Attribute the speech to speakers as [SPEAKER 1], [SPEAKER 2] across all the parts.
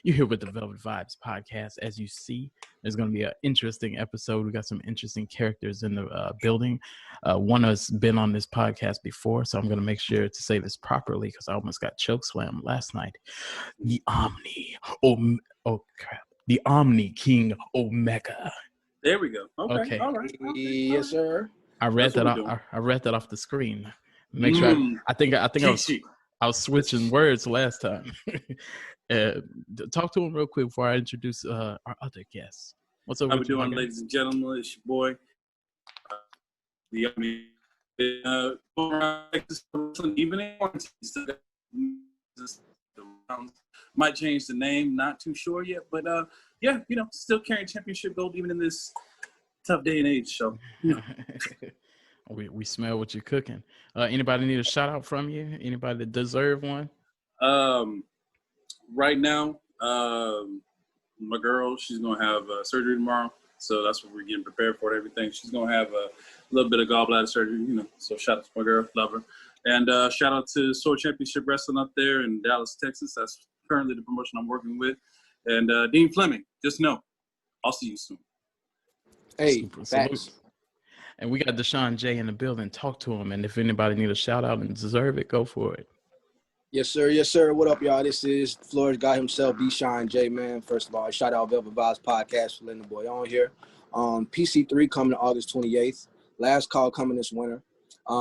[SPEAKER 1] You're here with the Velvet Vibes podcast. As you see, there's going to be an interesting episode. We got some interesting characters in the building. One has been on this podcast before, so I'm going to make sure to say this properly because I almost got chokeslammed last night. The Omni, the Omni King Omega.
[SPEAKER 2] There we go. Okay. All right.
[SPEAKER 3] Yes, sir.
[SPEAKER 1] I read that off the screen. Make sure. I think I was switching words last time. Talk to him real quick before I introduce our other guests. What's up?
[SPEAKER 2] How we doing, ladies and gentlemen? It's your boy. Might change the name. Not too sure yet, but yeah, still carrying championship gold even in this tough day and age. So.
[SPEAKER 1] We smell what you're cooking. Anybody need a shout out from you? Anybody that deserve one?
[SPEAKER 2] Right now, my girl, she's gonna have surgery tomorrow, so that's what we're getting prepared for. Everything. She's gonna have a little bit of gallbladder surgery, So shout out to my girl, love her, and shout out to Sword Championship Wrestling up there in Dallas, Texas. That's currently the promotion I'm working with, and Dean Fleming. Just know, I'll see you soon.
[SPEAKER 3] Hey,
[SPEAKER 1] salute. And we got DeShawn J in the building. Talk to him. And if anybody need a shout out and deserve it, go for it.
[SPEAKER 3] Yes, sir. Yes, sir. What up, y'all? This is Florida guy himself, DeShawn J, man. First of all, shout out Velvet Vibes podcast for letting the boy on here. PC3 coming August 28th. Last call coming this winter.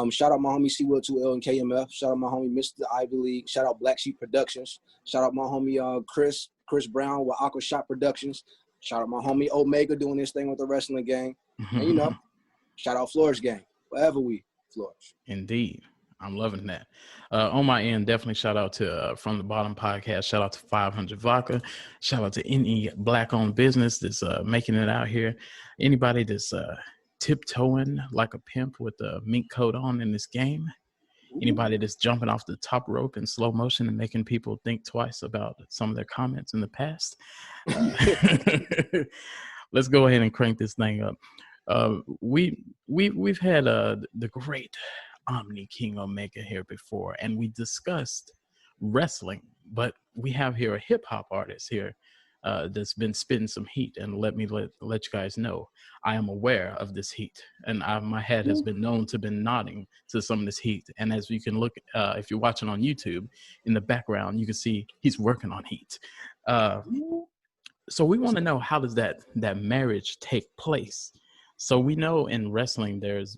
[SPEAKER 3] Shout out my homie C-Will 2L and KMF. Shout out my homie Mr. Ivy League. Shout out Black Sheep Productions. Shout out my homie Chris Brown with Aqua Shop Productions. Shout out my homie Omega doing this thing with the wrestling gang. And shout out Flourish Gang, wherever we flourish.
[SPEAKER 1] Indeed. I'm loving that. On my end, definitely shout out to From the Bottom podcast. Shout out to 500 Vodka. Shout out to any Black-owned business that's making it out here. Anybody that's tiptoeing like a pimp with a mink coat on in this game. Anybody that's jumping off the top rope in slow motion and making people think twice about some of their comments in the past. Let's go ahead and crank this thing up. We've had the great Omni King Omega here before, and we discussed wrestling, but we have here a hip hop artist here that's been spitting some heat, and let you guys know I am aware of this heat, and my head has been known to been nodding to some of this heat. And as you can look, if you're watching on YouTube, in the background you can see he's working on heat. So we want to know, how does that marriage take place? So we know in wrestling, there's,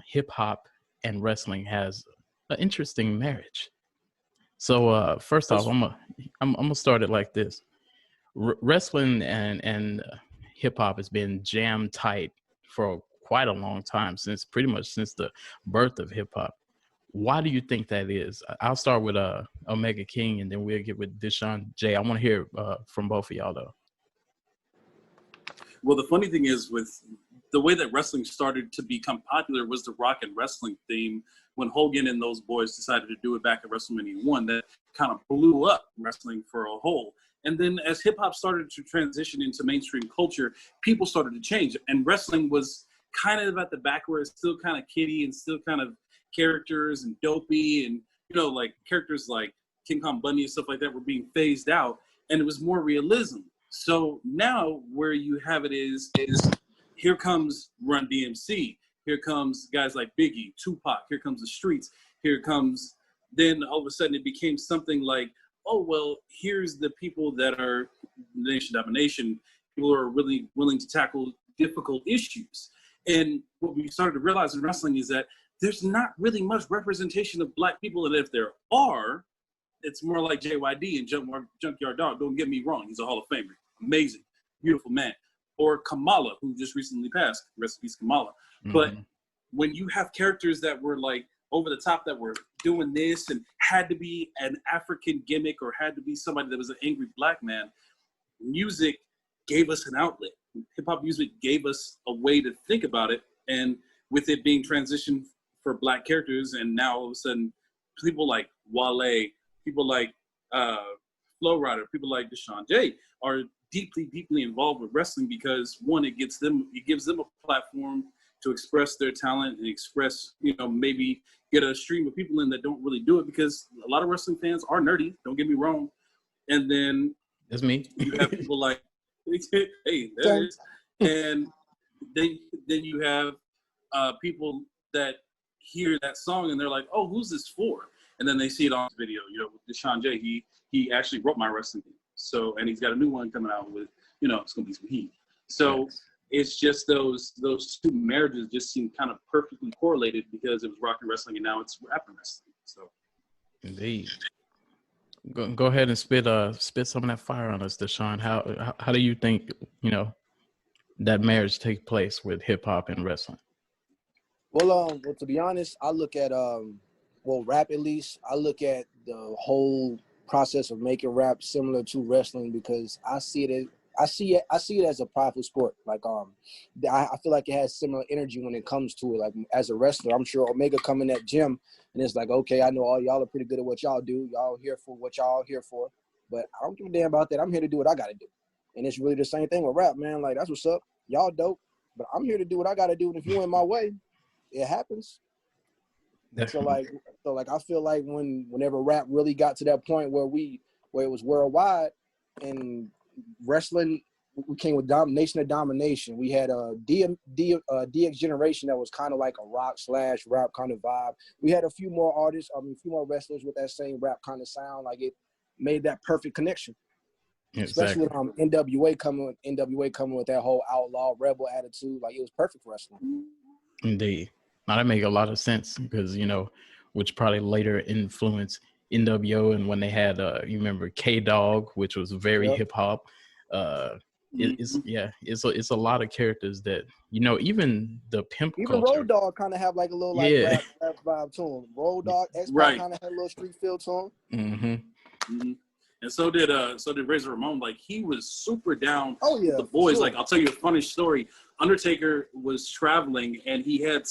[SPEAKER 1] hip hop and wrestling has an interesting marriage. So first off, I'm gonna start it like this. Wrestling and hip hop has been jam tight for quite a long time, pretty much since the birth of hip hop. Why do you think that is? I'll start with Omega King, and then we'll get with DeShawn J. I want to hear from both of y'all though.
[SPEAKER 2] Well, the funny thing is, with the way that wrestling started to become popular was the rock and wrestling theme. When Hogan and those boys decided to do it back at WrestleMania 1, that kind of blew up wrestling for a whole. And then as hip hop started to transition into mainstream culture, people started to change. And wrestling was kind of at the back, where it's still kind of kiddie and still kind of characters and dopey, and, like characters like King Kong Bundy and stuff like that were being phased out, and it was more realism. So now where you have it is here comes Run DMC. Here comes guys like Biggie, Tupac. Here comes the Streets. Here comes, then all of a sudden it became something like, oh, well, here's the people that are Nation Domination. People who are really willing to tackle difficult issues. And what we started to realize in wrestling is that there's not really much representation of Black people. And if there are, it's more like JYD and Junkyard Dog. Don't get me wrong. He's a Hall of Famer. Amazing, beautiful man. Or Kamala, who just recently passed. Rest in peace, Kamala. Mm-hmm. But when you have characters that were like over the top, that were doing this and had to be an African gimmick or had to be somebody that was an angry Black man, music gave us an outlet. Hip hop music gave us a way to think about it. And with it being transitioned for Black characters, and now all of a sudden people like Wale, people like Flow Rider, people like DeShawn J are deeply involved with wrestling, because one, it gives them a platform to express their talent and express, maybe get a stream of people in that don't really do it, because a lot of wrestling fans are nerdy, don't get me wrong. And then
[SPEAKER 1] That's me.
[SPEAKER 2] You have people like, hey, there it is. And then you have people that hear that song and they're like, oh, who's this for? And then they see it on the video. You know, with DeShawn J, he actually wrote my wrestling theme. So, and he's got a new one coming out with, you know, it's gonna be some heat. So it's just those two marriages just seem kind of perfectly correlated because it was rock and wrestling and now it's rap and wrestling. So
[SPEAKER 1] indeed. Go ahead and spit some of that fire on us, DeShawn. How do you think, you know, that marriage takes place with hip hop and wrestling?
[SPEAKER 3] Well, to be honest, I look at rap at least. I look at the whole process of making rap similar to wrestling because I see it as a prideful sport. Like I feel like it has similar energy when it comes to it. Like as a wrestler, I'm sure Omega come in that gym and it's like, okay, I know all y'all are pretty good at what y'all do. Y'all here for what y'all here for. But I don't give a damn about that. I'm here to do what I gotta do. And it's really the same thing with rap, man. Like that's what's up. Y'all dope. But I'm here to do what I gotta do. And if you in my way, it happens. So I feel like whenever rap really got to that point where it was worldwide and wrestling, we came with Nation of Domination. We had a DX Generation that was kind of like a rock/rap kind of vibe. We had a few more artists, a few more wrestlers with that same rap kind of sound. Like it made that perfect connection.
[SPEAKER 1] Exactly.
[SPEAKER 3] Especially with NWA coming with that whole outlaw rebel attitude. Like it was perfect for wrestling.
[SPEAKER 1] Indeed. Now that makes a lot of sense because, you know, which probably later influenced NWO and when they had you remember K-Dog, which was very hip hop. It's a lot of characters that, you know, even the pimp culture.
[SPEAKER 3] Road Dogg kind of have like a little rap vibe to him. Road Dogg, X-Pac kind of had a little street feel to him.
[SPEAKER 1] Mm-hmm.
[SPEAKER 2] Mm-hmm. And so did Razor Ramon. Like he was super down with the boys.
[SPEAKER 3] Sure.
[SPEAKER 2] Like I'll tell you a funny story. Undertaker was traveling and he had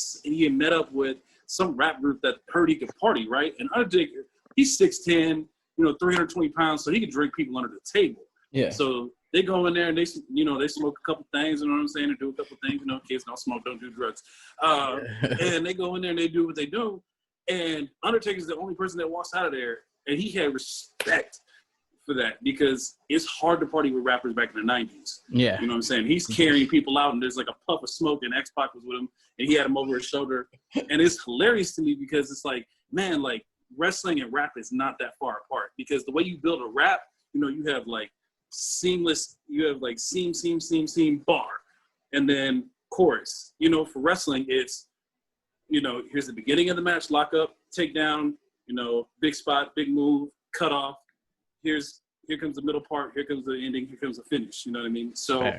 [SPEAKER 2] met up with some rap group that heard he could party, right? And Undertaker, he's 6'10", 320 pounds, so he could drink people under the table.
[SPEAKER 1] Yeah.
[SPEAKER 2] So they go in there and they smoke a couple things, you know what I'm saying, and do a couple things. You know, kids don't smoke, don't do drugs. And they go in there and they do what they do. And Undertaker's the only person that walks out of there, and he had respect for that because it's hard to party with rappers back in the 90s.
[SPEAKER 1] Yeah.
[SPEAKER 2] You know what I'm saying? He's carrying people out and there's like a puff of smoke and X-Pac was with him and he had him over his shoulder. And it's hilarious to me because it's like, man, like wrestling and rap is not that far apart because the way you build a rap, you know, you have like seam, bar, and then chorus. You know, for wrestling, it's, you know, here's the beginning of the match, lock up, take down, you know, big spot, big move, cut off. Here comes the middle part, here comes the ending, here comes the finish. You know what I mean? So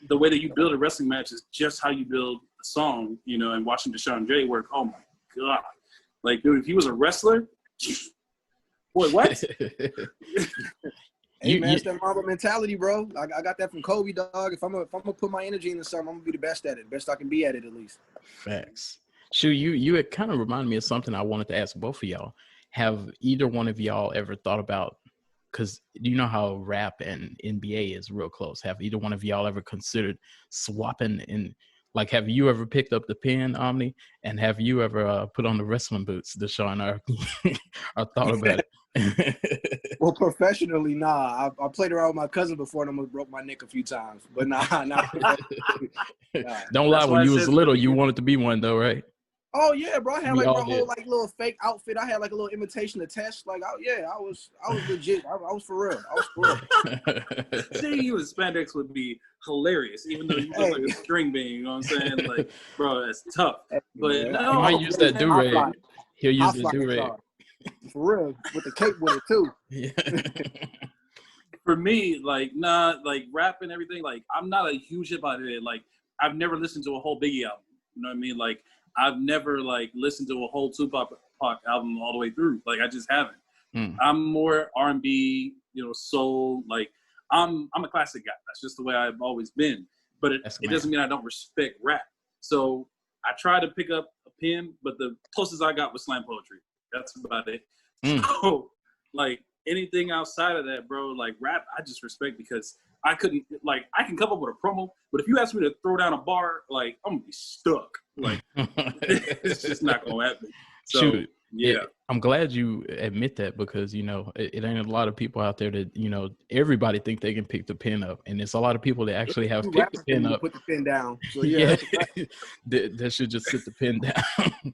[SPEAKER 2] the way that you build a wrestling match is just how you build a song, you know, and watching DeShawn J work, oh my God. Like, dude, if he was a wrestler, boy, what?
[SPEAKER 3] Hey, man, it's that Mamba mentality, bro. I got that from Kobe, dog. If I'm gonna put my energy into something, I'm gonna be the best at it. Best I can be at it, at least.
[SPEAKER 1] Facts. Shu, you had kind of reminded me of something I wanted to ask both of y'all. Have either one of y'all ever thought about, because you know how rap and NBA is real close. Have either one of y'all ever considered swapping in? Like, have you ever picked up the pen, Omni? And have you ever put on the wrestling boots, DeShawn, or thought about it?
[SPEAKER 3] Well, professionally, nah. I played around with my cousin before and I almost broke my neck a few times. But nah.
[SPEAKER 1] Don't lie, when you was little, you wanted to be one though, right?
[SPEAKER 3] Oh yeah, bro. I had like my whole like little fake outfit. I had like a little imitation of Test. Like, I was legit. I was for real.
[SPEAKER 2] Seeing you in spandex would be hilarious, even though you look like a string bean. You know what I'm saying? Like, bro, that's tough. But no,
[SPEAKER 1] he might use that do-rag. He'll use the do-rag.
[SPEAKER 3] For real, with the cape with it too.
[SPEAKER 1] Yeah.
[SPEAKER 2] For me, like, like rap and everything. Like, I'm not a huge hip hop head. Like, I've never listened to a whole Biggie album. You know what I mean? Like, I've never like listened to a whole Tupac album all the way through. Like I just haven't. I'm more R&B, you know, soul. Like I'm a classic guy. That's just the way I've always been. But it doesn't mean I don't respect rap. So I try to pick up a pen, but the closest I got was slam poetry. That's about it. So like anything outside of that, bro, like rap, I just respect because I couldn't, like, I can come up with a promo, but if you ask me to throw down a bar, like, I'm gonna be stuck. Like, it's just not gonna happen. So, Yeah.
[SPEAKER 1] I'm glad you admit that, because it ain't a lot of people out there that everybody think they can pick the pen up, and it's a lot of people that actually have
[SPEAKER 3] You
[SPEAKER 1] picked the
[SPEAKER 3] rappers
[SPEAKER 1] pen
[SPEAKER 3] need to
[SPEAKER 1] up.
[SPEAKER 3] put the pen down. So
[SPEAKER 1] Yeah,
[SPEAKER 3] that's a fact.
[SPEAKER 1] that should just sit the pen down.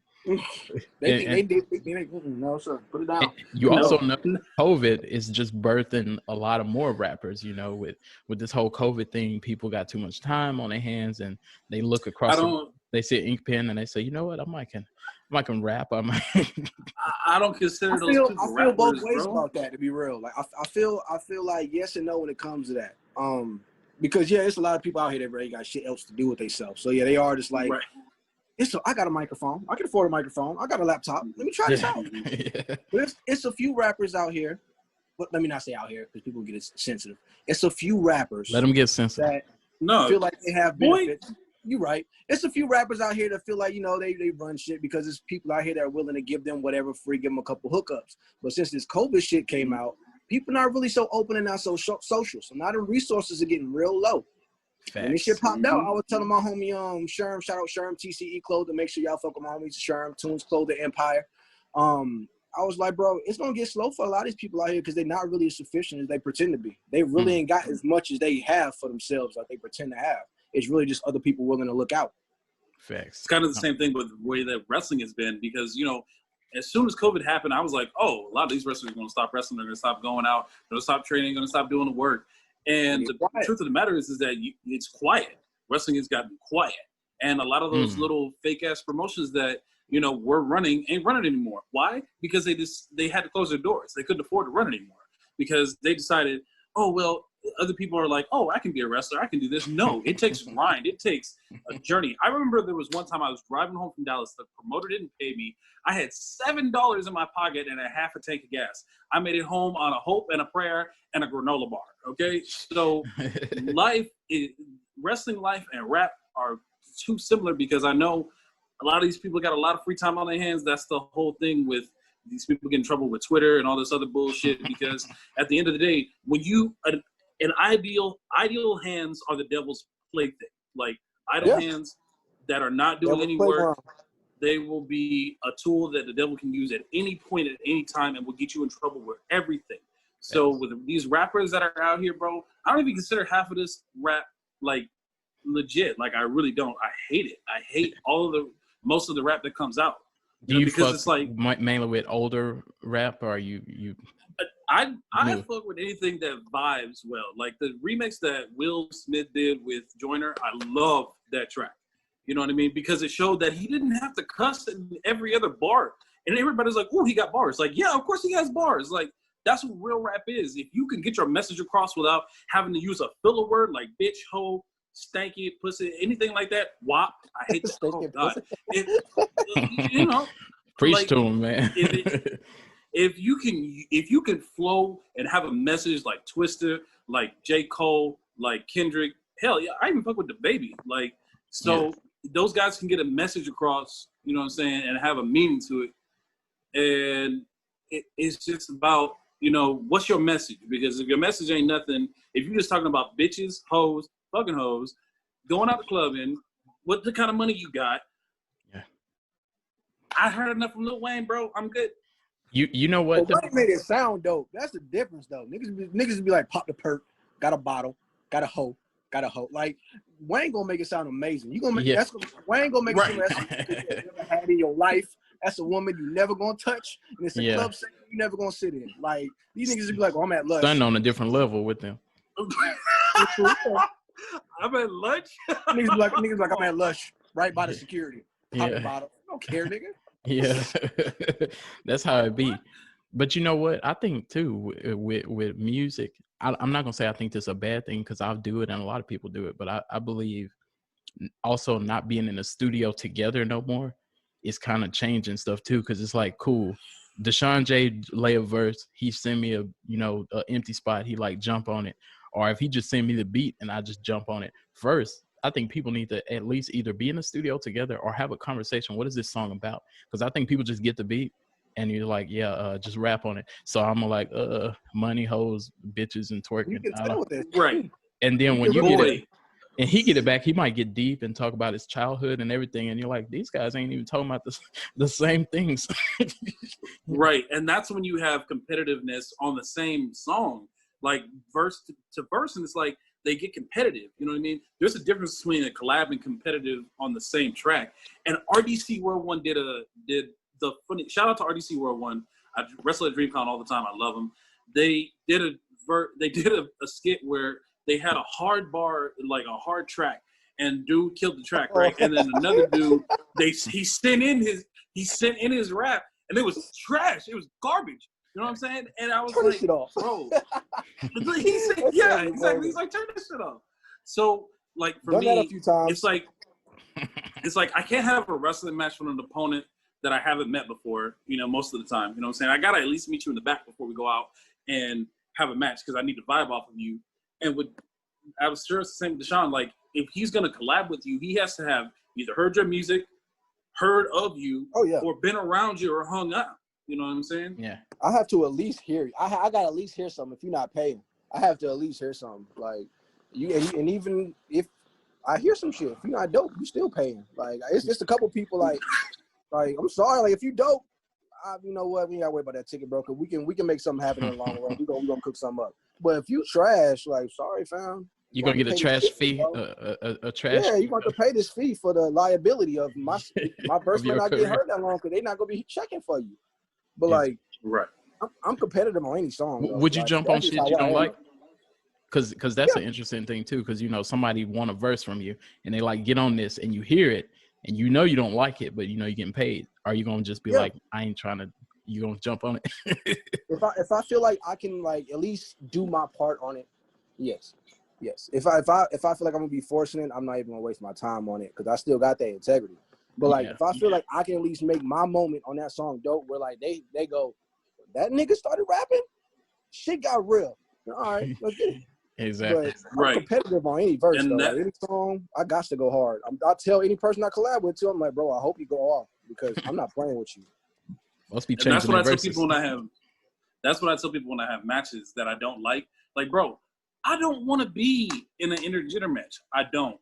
[SPEAKER 3] They
[SPEAKER 1] And
[SPEAKER 3] think they did. No, sir. Put it down.
[SPEAKER 1] you
[SPEAKER 2] No.
[SPEAKER 1] also know COVID is just birthing a lot of more rappers. With this whole COVID thing, people got too much time on their hands, and they look across. They see an ink pen and they say, you know what, I might can rap.
[SPEAKER 2] I don't consider those people rappers,
[SPEAKER 3] I feel both ways
[SPEAKER 2] bro.
[SPEAKER 3] about that, to be real. Like I feel like yes and no when it comes to that. Because it's a lot of people out here that really got shit else to do with themselves. So yeah, they are just like,
[SPEAKER 2] Right.
[SPEAKER 3] I got a microphone. I can afford a microphone. I got a laptop. Let me try this out.
[SPEAKER 1] Yeah.
[SPEAKER 3] But it's a few rappers out here. But let me not say out here because people get sensitive. It's a few rappers.
[SPEAKER 1] Let them get sensitive.
[SPEAKER 3] That feel like they have benefits. You're right. It's a few rappers out here that feel like, they run shit because there's people out here that are willing to give them whatever free, give them a couple hookups. But since this COVID shit came out, people not really so open and not so social. So now the resources are getting real low.
[SPEAKER 1] Facts.
[SPEAKER 3] When this shit popped out, I was telling my homie Sherm, shout out Sherm TCE Clothing. Make sure y'all fuck with my homies Sherm Tunes Clothing Empire. I was like, bro, it's gonna get slow for a lot of these people out here because they're not really as sufficient as they pretend to be. They really ain't got as much as they have for themselves like they pretend to have. It's really just other people willing to look out.
[SPEAKER 1] Facts.
[SPEAKER 2] It's kind of the same thing with the way that wrestling has been, because as soon as COVID happened, I was like, oh, a lot of these wrestlers are going to stop wrestling. They're going to stop going out. They're going to stop training. They're going to stop doing the work. And the truth of the matter is that it's quiet. Wrestling has gotten quiet. And a lot of those little fake-ass promotions that, were running ain't running anymore. Why? Because they had to close their doors. They couldn't afford to run anymore because they decided, oh, well, other people are like, oh, I can be a wrestler. I can do this. No, it takes grind. It takes a journey. I remember there was one time I was driving home from Dallas. The promoter didn't pay me. I had $7 in my pocket and a half a tank of gas. I made it home on a hope and a prayer and a granola bar. Okay, so wrestling life and rap are too similar because I know a lot of these people got a lot of free time on their hands. That's the whole thing with these people getting in trouble with Twitter and all this other bullshit. Because at the end of the day, when an ideal hands are the devil's plaything. Like idle hands that are not doing any work, they will be a tool that the devil can use at any point at any time and will get you in trouble with everything. So with these rappers that are out here, bro, I don't even consider half of this rap like legit. Like I really don't. I hate it. I hate most of the rap that comes out.
[SPEAKER 1] Do you
[SPEAKER 2] because
[SPEAKER 1] fuck
[SPEAKER 2] it's like
[SPEAKER 1] mainly with older rap, or are you?
[SPEAKER 2] I fuck with anything that vibes well. Like the remix that Will Smith did with Joyner, I love that track. You know what I mean? Because it showed that he didn't have to cuss in every other bar. And everybody's like, oh, he got bars. Like, yeah, of course he has bars. Like, that's what real rap is. If you can get your message across without having to use a filler word like bitch, hoe, stanky, pussy, anything like that, wop. I hate that. Oh, God.
[SPEAKER 1] Preach
[SPEAKER 2] like,
[SPEAKER 1] to him, man.
[SPEAKER 2] If you can flow and have a message like Twister, like J. Cole, like Kendrick, hell yeah, I even fuck with the baby. Like, so those guys can get a message across, you know what I'm saying, and have a meaning to it. And it's just about, what's your message? Because if your message ain't nothing, if you're just talking about bitches, hoes, fucking hoes, going out the clubbing, what the kind of money you got?
[SPEAKER 1] Yeah.
[SPEAKER 3] I
[SPEAKER 2] heard enough from Lil Wayne, bro. I'm good.
[SPEAKER 1] You know what?
[SPEAKER 3] Wayne made it sound dope. That's the difference, though. Niggas be like, pop the perk, got a bottle, got a hoe. Like Wayne gonna make it sound amazing. You gonna make Wayne gonna make it sound like you never had in your life. That's a woman you never gonna touch, and it's a club setting you never gonna sit in. Like these niggas be like, "Oh, I'm at Lush."
[SPEAKER 1] Stunning on a different level with them.
[SPEAKER 2] I'm at Lush.
[SPEAKER 3] niggas be like, I'm at Lush, right by the security. Pop the bottle. I don't care, nigga.
[SPEAKER 1] Yeah, that's how it be. But you know what? I think too with music, I'm not gonna say I think this is a bad thing because I'll do it and a lot of people do it. But I believe also not being in the studio together no more is kind of changing stuff too. Because it's like cool. DeShawn J lay a verse, he send me a empty spot, he like jump on it, or if he just send me the beat and I just jump on it first. I think people need to at least either be in the studio together or have a conversation. What is this song about? Because I think people just get the beat and you're like, just rap on it. So I'm like, money, hoes, bitches, and twerking.
[SPEAKER 3] You can tell with that.
[SPEAKER 2] Right.
[SPEAKER 1] And then when you get it, And he get it back. He might get deep and talk about his childhood and everything. And you're like, these guys ain't even talking about the same things.
[SPEAKER 2] Right. And that's when you have competitiveness on the same song, like verse to verse. And it's like they get competitive. You know what I mean? There's a difference between a collab and competitive on the same track. And RDC World One did the funny shout out to RDC World One. I wrestle at DreamCon all the time. I love them. They did a skit where they had a hard bar, like a hard track, and dude killed the track, right? And then another dude, he sent in his rap, and it was trash. It was garbage. You know what I'm saying? And I was
[SPEAKER 3] Turn
[SPEAKER 2] like,
[SPEAKER 3] it off.
[SPEAKER 2] bro. He said, yeah, exactly. He's like, turn this shit off. So, like, for
[SPEAKER 3] Done
[SPEAKER 2] me,
[SPEAKER 3] that a few times.
[SPEAKER 2] it's like I can't have a wrestling match with an opponent that I haven't met before, most of the time. You know what I'm saying? I got to at least meet you in the back before we go out and have a match because I need to vibe off of you. And I was sure it's the same with DeShawn. Like, if he's going to collab with you, he has to have either heard your music, heard of you, or been around you or hung out. You know what I'm saying?
[SPEAKER 1] Yeah.
[SPEAKER 3] I have to at least hear you. I got to at least hear something if you're not paying. I have to at least hear something. Like, and even if I hear some shit, if you're not dope, you still paying. Like, it's just a couple people like I'm sorry. Like, if you dope, you know what? We ain't got to worry about that ticket, bro. Cause we can make something happen in the long run. We gonna cook something up. But if you trash, like, sorry, fam.
[SPEAKER 1] You're going to get a trash fee, a trash
[SPEAKER 3] Yeah, you're going to pay this fee for the liability of my verse may not get hurt that long because they're not going to be checking for you. But, like,
[SPEAKER 2] right.
[SPEAKER 3] I'm competitive on any song. Though.
[SPEAKER 1] Would you
[SPEAKER 3] like,
[SPEAKER 1] jump on shit you don't like? Because that's an
[SPEAKER 3] Yeah.
[SPEAKER 1] interesting thing, too, because, somebody want a verse from you, and they, like, get on this, and you hear it, and you don't like it, but, you're getting paid. Are you going to just be like, I ain't trying to, you going to jump on it?
[SPEAKER 3] If I feel like I can, like, at least do my part on it, yes. Yes. If I feel like I'm gonna be forcing it, I'm not even gonna waste my time on it because I still got that integrity. But like, if I feel like I can at least make my moment on that song dope, where like they go, that nigga started rapping, shit got real. All right, let's get it.
[SPEAKER 1] Exactly.
[SPEAKER 3] But I'm competitive on any verse though. Like, any song, I got to go hard. I tell any person I collab with too, I'm like, bro, I hope you go off because I'm not playing with you.
[SPEAKER 1] Must be changing.
[SPEAKER 2] That's what I tell people when I have. That's what I tell people when I have matches that I don't like. Like, bro, I don't want to be in an intergender match. I don't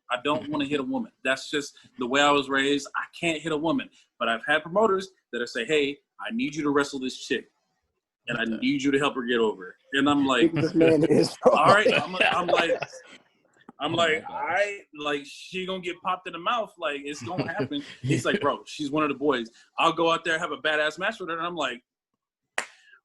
[SPEAKER 2] want to hit a woman. That's just the way I was raised. I can't hit a woman. But I've had promoters that say, hey, I need you to wrestle this chick. And I need you to help her get over. And I'm like,
[SPEAKER 3] this man is
[SPEAKER 2] all right. I'm like, she gonna get popped in the mouth. Like, it's gonna happen. He's like, bro, she's one of the boys. I'll go out there, have a badass match with her. And I'm like,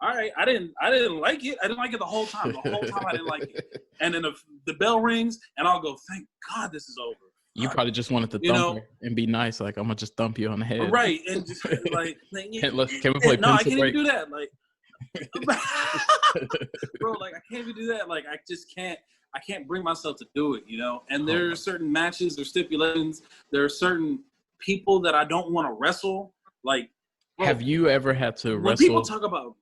[SPEAKER 2] all right, I didn't like it. I didn't like it the whole time. The whole time I didn't like it. And then the bell rings, and I'll go, thank God this is over.
[SPEAKER 1] You probably just wanted to thump her and be nice. Like, I'm going to just thump you on the head.
[SPEAKER 2] Right. And just like,
[SPEAKER 1] can we play
[SPEAKER 2] no, I can't
[SPEAKER 1] break?
[SPEAKER 2] even do that. Like, bro, like, I can't even do that. Like, I just can't. I can't bring myself to do it, And there are certain matches or stipulations. There are certain people that I don't want to wrestle. Like, bro,
[SPEAKER 1] have you ever had to
[SPEAKER 2] when
[SPEAKER 1] wrestle?
[SPEAKER 2] People talk about.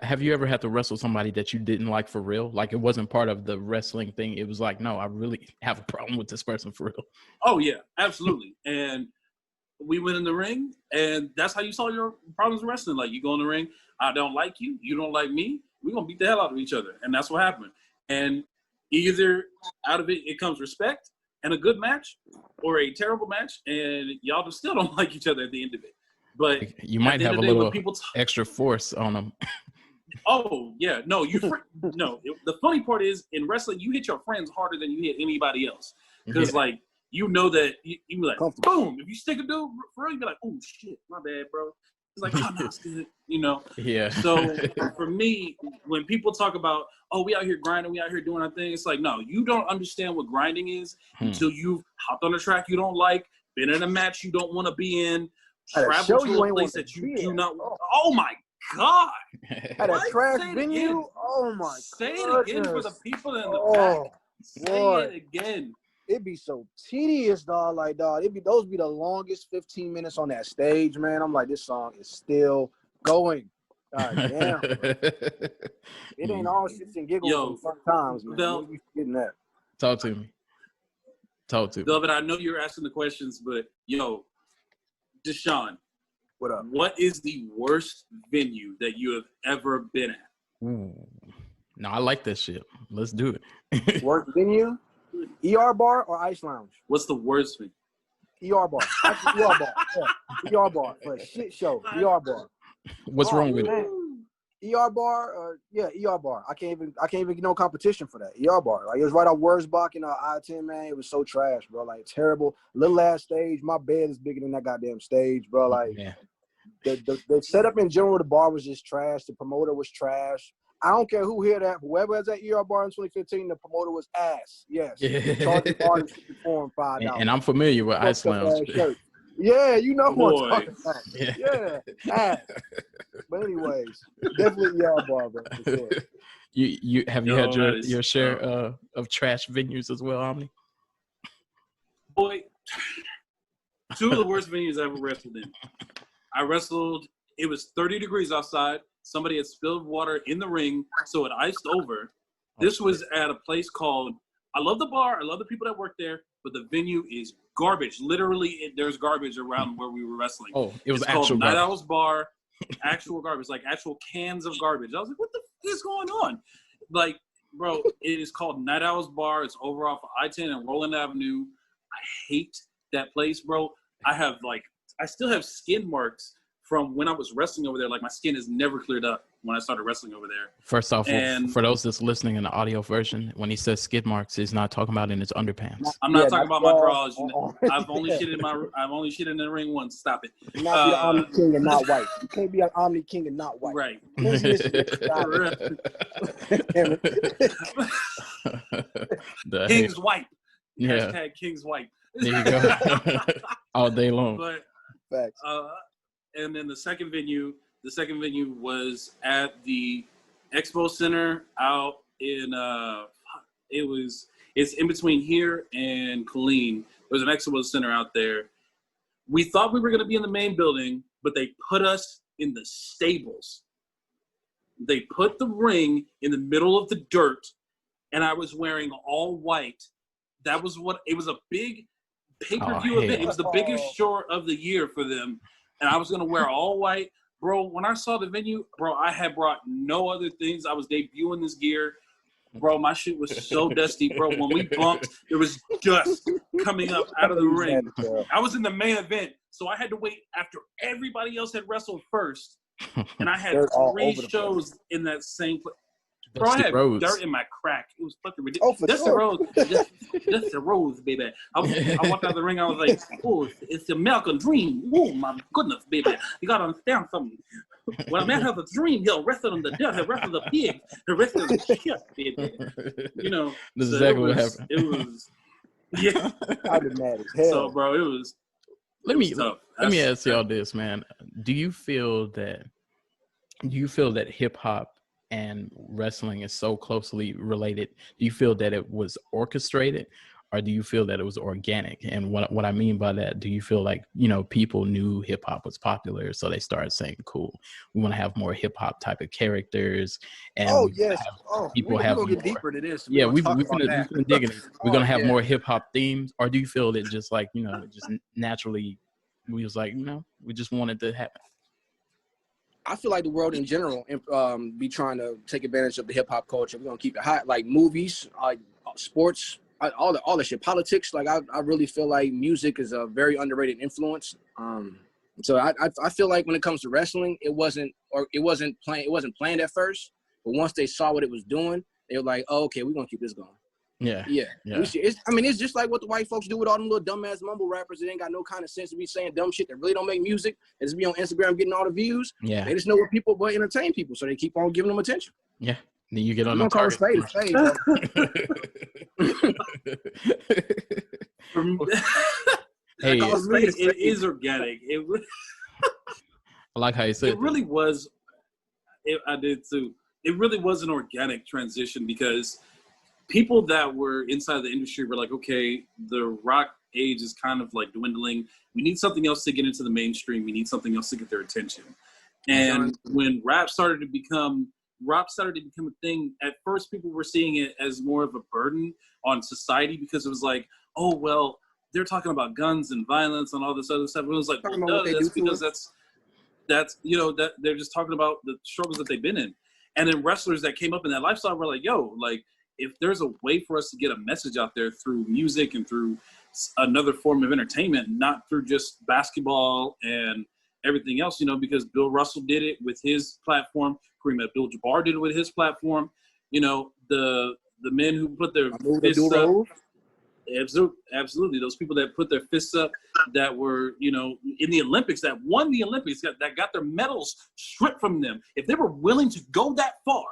[SPEAKER 1] Have you ever had to wrestle somebody that you didn't like for real? Like, it wasn't part of the wrestling thing. It was like, no, I really have a problem with this person for real.
[SPEAKER 2] Oh, yeah, absolutely. And we went in the ring, and that's how you solve your problems in wrestling. Like, you go in the ring, I don't like you, you don't like me, we're going to beat the hell out of each other. And that's what happened. And either out of it comes respect and a good match, or a terrible match, and y'all just still don't like each other at the end of it. But
[SPEAKER 1] you might have a little extra force on them.
[SPEAKER 2] Oh, yeah. No, the funny part is, in wrestling, you hit your friends harder than you hit anybody else. Because, like, that you be like, boom. If you stick a dude for real, you be like, oh, shit, my bad, bro. It's like, oh, no, it's good,
[SPEAKER 1] Yeah.
[SPEAKER 2] So, for me, when people talk about, oh, we out here grinding, we out here doing our thing, it's like, no, you don't understand what grinding is until you've hopped on a track you don't like, been in a match you don't want to be in, travel to a place that you do not want. Oh, my God.
[SPEAKER 3] At a trash venue? Oh my God.
[SPEAKER 2] Say it again for the people in the back. Say it again.
[SPEAKER 3] It'd be so tedious, dog. Like, dog, those be the longest 15 minutes on that stage, man. I'm like, this song is still going. God damn. It ain't all shits and giggles sometimes, man.
[SPEAKER 2] Vel,
[SPEAKER 3] you getting that.
[SPEAKER 1] Talk to me.
[SPEAKER 2] Velvet, I know you're asking the questions, but DeShawn.
[SPEAKER 3] What up?
[SPEAKER 2] What is the worst venue that you have ever been at?
[SPEAKER 1] Ooh. No, I like that shit. Let's do it.
[SPEAKER 3] Worst venue? ER bar or Ice Lounge?
[SPEAKER 2] What's the worst thing?
[SPEAKER 3] ER bar. Actually, ER bar. Yeah. ER bar for a shit show. ER bar.
[SPEAKER 1] What's wrong with it?
[SPEAKER 3] ER bar, ER bar. I can't even get no competition for that. ER bar. Like, it was right off Wurzbach in I-10, man. It was so trash, bro. Like, terrible. Little ass stage. My bed is bigger than that goddamn stage, bro. Like, the setup in general, the bar was just trash. The promoter was trash. I don't care who hear that. Whoever has that ER bar in 2015, the promoter was ass. Yes. Charging artists to perform $5.
[SPEAKER 1] And I'm familiar with Ice Lounge.
[SPEAKER 3] Yeah, you know what I'm talking about. Yeah. Ass. But anyways, definitely ER bar, bro, for sure.
[SPEAKER 1] You have you had your share of trash venues as well, Omni?
[SPEAKER 2] Boy, two of the worst venues I ever wrestled in. I wrestled, it was 30 degrees outside. Somebody had spilled water in the ring, so it iced over. This was at a place called, I love the bar, I love the people that work there, but the venue is garbage. Literally, there's garbage around where we were wrestling.
[SPEAKER 1] Oh, it was
[SPEAKER 2] it's
[SPEAKER 1] actual
[SPEAKER 2] called
[SPEAKER 1] garbage.
[SPEAKER 2] Night Owl's Bar, actual garbage, like actual cans of garbage. I was like, what the f is going on? Like, bro, it is called Night Owl's Bar. It's over off of I-10 and Roland Avenue. I hate that place, bro. I still have skin marks from when I was wrestling over there. Like, my skin has never cleared up when I started wrestling over there.
[SPEAKER 1] First off, for those that's listening in the audio version, when he says skid marks, he's not talking about in his underpants.
[SPEAKER 2] I'm not talking about my drawers. I've only shit in the ring once. Stop it.
[SPEAKER 3] You cannot be an Omni King and not white. You can't be an Omni King and not white.
[SPEAKER 2] Right. King's white.
[SPEAKER 1] Yeah.
[SPEAKER 2] Hashtag King's white.
[SPEAKER 1] There you go. All day long.
[SPEAKER 2] But
[SPEAKER 3] facts.
[SPEAKER 2] And then the second venue was at the Expo Center out in it's in between here and Killeen. There's an Expo Center out there. We thought we were going to be in the main building, but they put us in the stables. They put the ring in the middle of the dirt, and I was wearing all white. That was it was a big pay-per-view event. It was the biggest show of the year for them. And I was going to wear all white. Bro, when I saw the venue, bro, I had brought no other things. I was debuting this gear. Bro, my shit was so dusty, bro. When we bumped, there was dust coming up out of the ring. I was in the main event, so I had to wait after everybody else had wrestled first. And I had 3 shows in that same place. Bro, I had dirt in my crack. It was fucking ridiculous. That's the road. That's the roads, baby. I walked out of the ring. I was like, oh, it's the American dream. Oh, my goodness, baby. You got to understand something. When a man has a dream, he'll wrestle on the death, he'll wrestle the pig, he'll wrestle the shit, baby. You know.
[SPEAKER 1] This is exactly what happened.
[SPEAKER 2] It was, yeah.
[SPEAKER 3] I've been mad as hell.
[SPEAKER 2] So, bro, it was.
[SPEAKER 1] Let me ask y'all this, man. Do you feel that hip hop and wrestling is so closely related? Do you feel that it was orchestrated, or do you feel that it was organic? And what I mean by that, do you feel like, people knew hip hop was popular, so they started saying, cool, we want to have more hip hop type of characters, and people have more.
[SPEAKER 3] Get deeper to this.
[SPEAKER 1] Yeah, we're gonna dig in it. We're gonna have more hip hop themes, or do you feel that just like, just naturally, we was like, we just wanted to happen?
[SPEAKER 3] I feel like the world in general be trying to take advantage of the hip hop culture. We're gonna keep it hot, like movies, like sports, all the shit, politics. Like I really feel like music is a very underrated influence. So I feel like when it comes to wrestling, it wasn't planned at first, but once they saw what it was doing, they were like, oh, okay, we're gonna keep this going.
[SPEAKER 1] Yeah.
[SPEAKER 3] It's just like what the white folks do with all them little dumbass mumble rappers that ain't got no kind of sense to be saying dumb shit that really don't make music and just be on Instagram getting all the views.
[SPEAKER 1] Yeah.
[SPEAKER 3] They just know what people will entertain people, so they keep on giving them attention.
[SPEAKER 1] Yeah. Then you get on the
[SPEAKER 3] target.
[SPEAKER 1] Hey,
[SPEAKER 2] it is organic.
[SPEAKER 1] I like how you said
[SPEAKER 2] it. Really was. I did too. It really was an organic transition because people that were inside the industry were like, okay, the rock age is kind of like dwindling. We need something else to get into the mainstream. We need something else to get their attention. And when rap started to become a thing, at first people were seeing it as more of a burden on society because it was like, oh, well, they're talking about guns and violence and all this other stuff. And it was like, well, no, that's because that's that they're just talking about the struggles that they've been in. And then wrestlers that came up in that lifestyle were like, yo, like, if there's a way for us to get a message out there through music and through another form of entertainment, not through just basketball and everything else, you know, because Bill Russell did it with his platform, Kareem Abdul-Jabbar did it with his platform, you know, the men who put their fists up, absolutely, those people that put their fists up, that were, you know, in the Olympics, that won the Olympics, that got their medals stripped from them. If they were willing to go that far,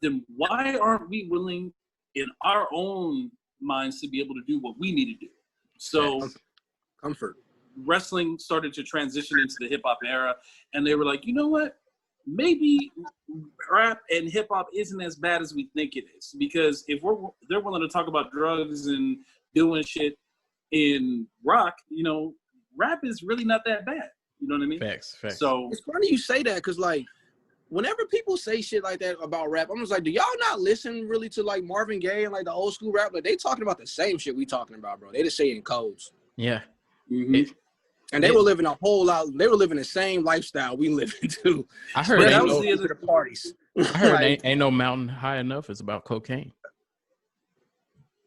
[SPEAKER 2] then why aren't we willing in our own minds to be able to do what we need to do? So
[SPEAKER 3] comfort.
[SPEAKER 2] Wrestling started to transition into the hip-hop era, and they were like, you know what? Maybe rap and hip-hop isn't as bad as we think it is, because if they're willing to talk about drugs and doing shit in rock, you know, rap is really not that bad. You know what I mean?
[SPEAKER 1] Facts.
[SPEAKER 2] So
[SPEAKER 3] it's funny you say that, because like whenever people say shit like that about rap, I'm just like, do y'all not listen really to like Marvin Gaye and like the old school rap? Like they talking about the same shit we talking about, bro. They just say it in codes.
[SPEAKER 1] Yeah.
[SPEAKER 2] mm-hmm.
[SPEAKER 3] And they were living a whole lot. They were living the same lifestyle we live into.
[SPEAKER 1] I heard
[SPEAKER 3] that was the other parties.
[SPEAKER 1] I heard ain't no mountain high enough. It's about cocaine.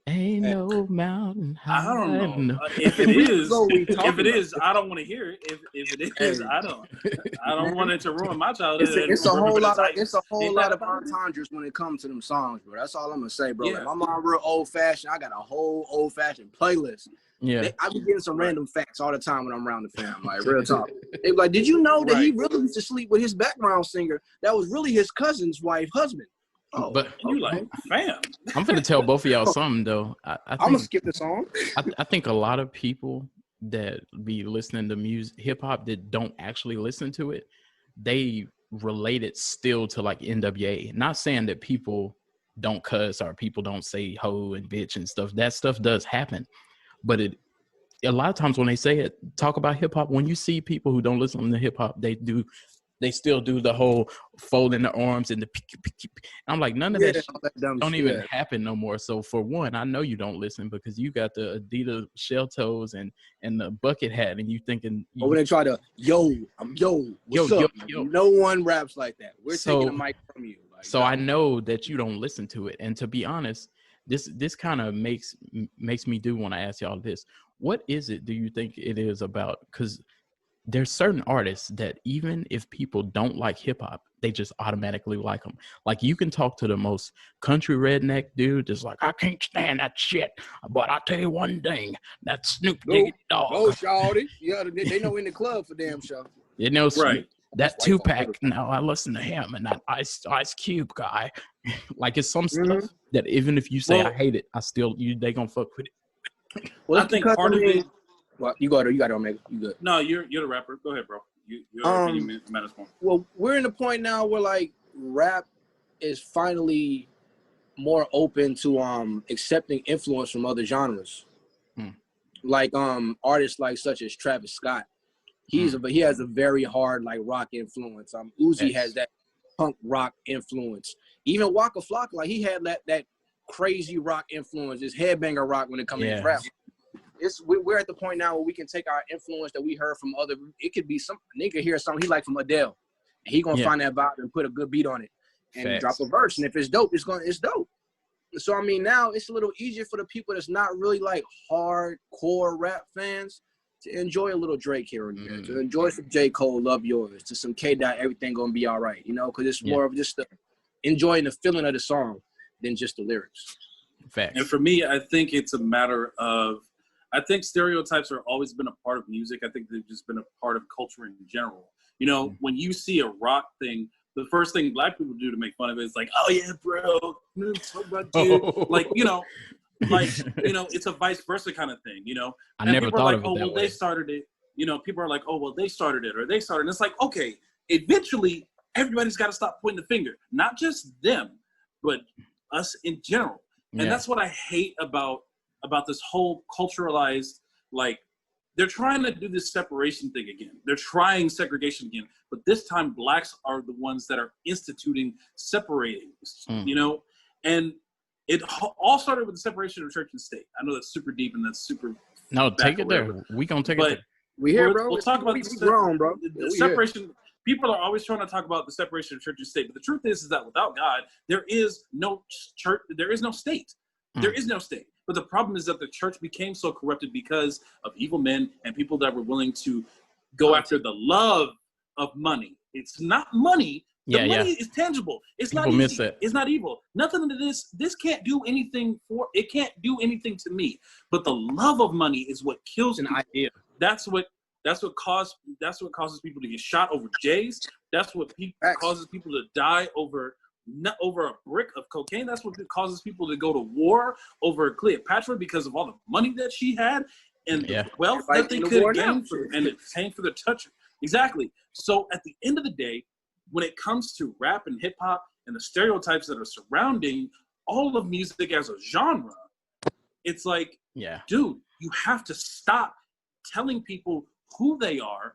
[SPEAKER 1] Ain't no mountain high.
[SPEAKER 2] I don't know.
[SPEAKER 1] enough.
[SPEAKER 2] If it is, I don't want to hear it. If it is, I don't want it to ruin my childhood.
[SPEAKER 3] It's a whole lot of entendres when it comes to them songs, bro. That's all I'm gonna say, bro.
[SPEAKER 2] Yeah.
[SPEAKER 3] Like, my mom real old fashioned. I got a whole old fashioned playlist.
[SPEAKER 1] Yeah.
[SPEAKER 3] I be getting some random facts all the time when I'm around the fam. Like real talk. They be like, did you know that he really used to sleep with his background singer? That was really his cousin's wife, husband. Oh,
[SPEAKER 1] but
[SPEAKER 2] you like, fam.
[SPEAKER 1] I'm gonna tell both of y'all something though. I think,
[SPEAKER 3] I'm gonna skip the song.
[SPEAKER 1] I think a lot of people that be listening to music, hip hop, that don't actually listen to it, they relate it still to like NWA. Not saying that people don't cuss or people don't say ho and bitch and stuff. That stuff does happen, but a lot of times when they say it, talk about hip hop, when you see people who don't listen to hip hop, they still do the whole folding the arms and the I'm like, none of that shit don't even happen no more. So for one, I know you don't listen because you got the Adidas shell toes and the bucket hat, and you thinking.
[SPEAKER 3] But when they try to what's up? No one raps like that. We're taking the mic from you. Like,
[SPEAKER 1] so I know that you don't listen to it, and to be honest, this kind of makes me do want to ask y'all this: what is it? Do you think it is about? Because there's certain artists that even if people don't like hip hop, they just automatically like them. Like you can talk to the most country redneck dude that's like, I can't stand that shit, but I'll tell you one thing, that Snoop Diggy dog.
[SPEAKER 3] Oh, shawty. Yeah, they know in the club for damn sure.
[SPEAKER 1] You know,
[SPEAKER 2] right.
[SPEAKER 1] That Tupac, now I listen to him, and that Ice Cube guy. Like it's some stuff that even if you say I hate it, they gonna fuck with it.
[SPEAKER 2] Well, I think part of it.
[SPEAKER 3] Well, you got it, Omega. You good?
[SPEAKER 2] No, you're the rapper. Go ahead, bro. Your opinion matters more.
[SPEAKER 3] Well, we're in the point now where like rap is finally more open to accepting influence from other genres. Like artists like such as Travis Scott. He has a very hard like rock influence. Uzi has that punk rock influence. Even Waka Flocka, like he had that crazy rock influence, this headbanger rock when it comes to rap. We're at the point now where we can take our influence that we heard from other. It could be some nigga hear something he like from Adele, and he gonna find that vibe and put a good beat on it and drop a verse. And if it's dope, it's dope. So I mean, now it's a little easier for the people that's not really like hardcore rap fans to enjoy a little Drake here and there, to enjoy some J. Cole, Love Yours, to some K. Dot, Everything Gonna Be All Right, you know, because it's more of just enjoying the feeling of the song than just the lyrics.
[SPEAKER 1] Facts.
[SPEAKER 2] And for me, I think it's a matter of, I think stereotypes have always been a part of music. I think they've just been a part of culture in general. You know, when you see a rock thing, the first thing black people do to make fun of it is like, oh yeah, bro, talk about you. Like, you know, it's a vice versa kind of thing, you know.
[SPEAKER 1] I never thought of it that way.
[SPEAKER 2] They started it. You know, people are like, oh, well, they started it, or they started it. And it's like, okay, eventually everybody's got to stop pointing the finger. Not just them, but us in general. And that's what I hate about this whole culturalized, like, they're trying to do this separation thing again. They're trying segregation again. But this time, blacks are the ones that are instituting separating, you know? And it all started with the separation of church and state. I know that's super deep and that's super...
[SPEAKER 1] No, take it there. We gonna take it there.
[SPEAKER 3] We here, bro.
[SPEAKER 2] We'll talk about
[SPEAKER 3] the grown, bro.
[SPEAKER 2] The separation. people are always trying to talk about the separation of church and state, but the truth is that without God, there is no church, there is no state. There is no state. But the problem is that the church became so corrupted because of evil men and people that were willing to go after the love of money. It's not money. The money is tangible. It's people not easy. It's not evil. Nothing to this can't do anything it can't do anything to me. But the love of money is what kills an idea. That's what causes people to get shot over J's. That's what causes people to die over a brick of cocaine. That's what causes people to go to war over Cleopatra because of all the money that she had and the wealth that they could gain and obtain for the touch. Exactly. So at the end of the day, when it comes to rap and hip hop and the stereotypes that are surrounding all of music as a genre, it's like, dude, you have to stop telling people who they are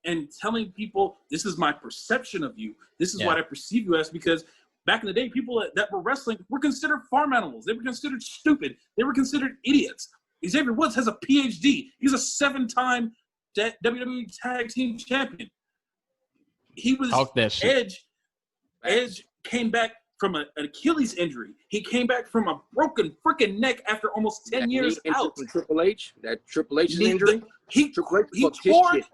[SPEAKER 2] and telling people, this is my perception of you. This is what I perceive you as, because back in the day, people that were wrestling were considered farm animals. They were considered stupid. They were considered idiots. Xavier Woods has a PhD. He's a 7-time WWE Tag Team Champion. He was Edge. Edge came back from an Achilles injury. He came back from a broken freaking neck after almost 10 years out.
[SPEAKER 3] From Triple H, that Triple H injury.
[SPEAKER 2] He tore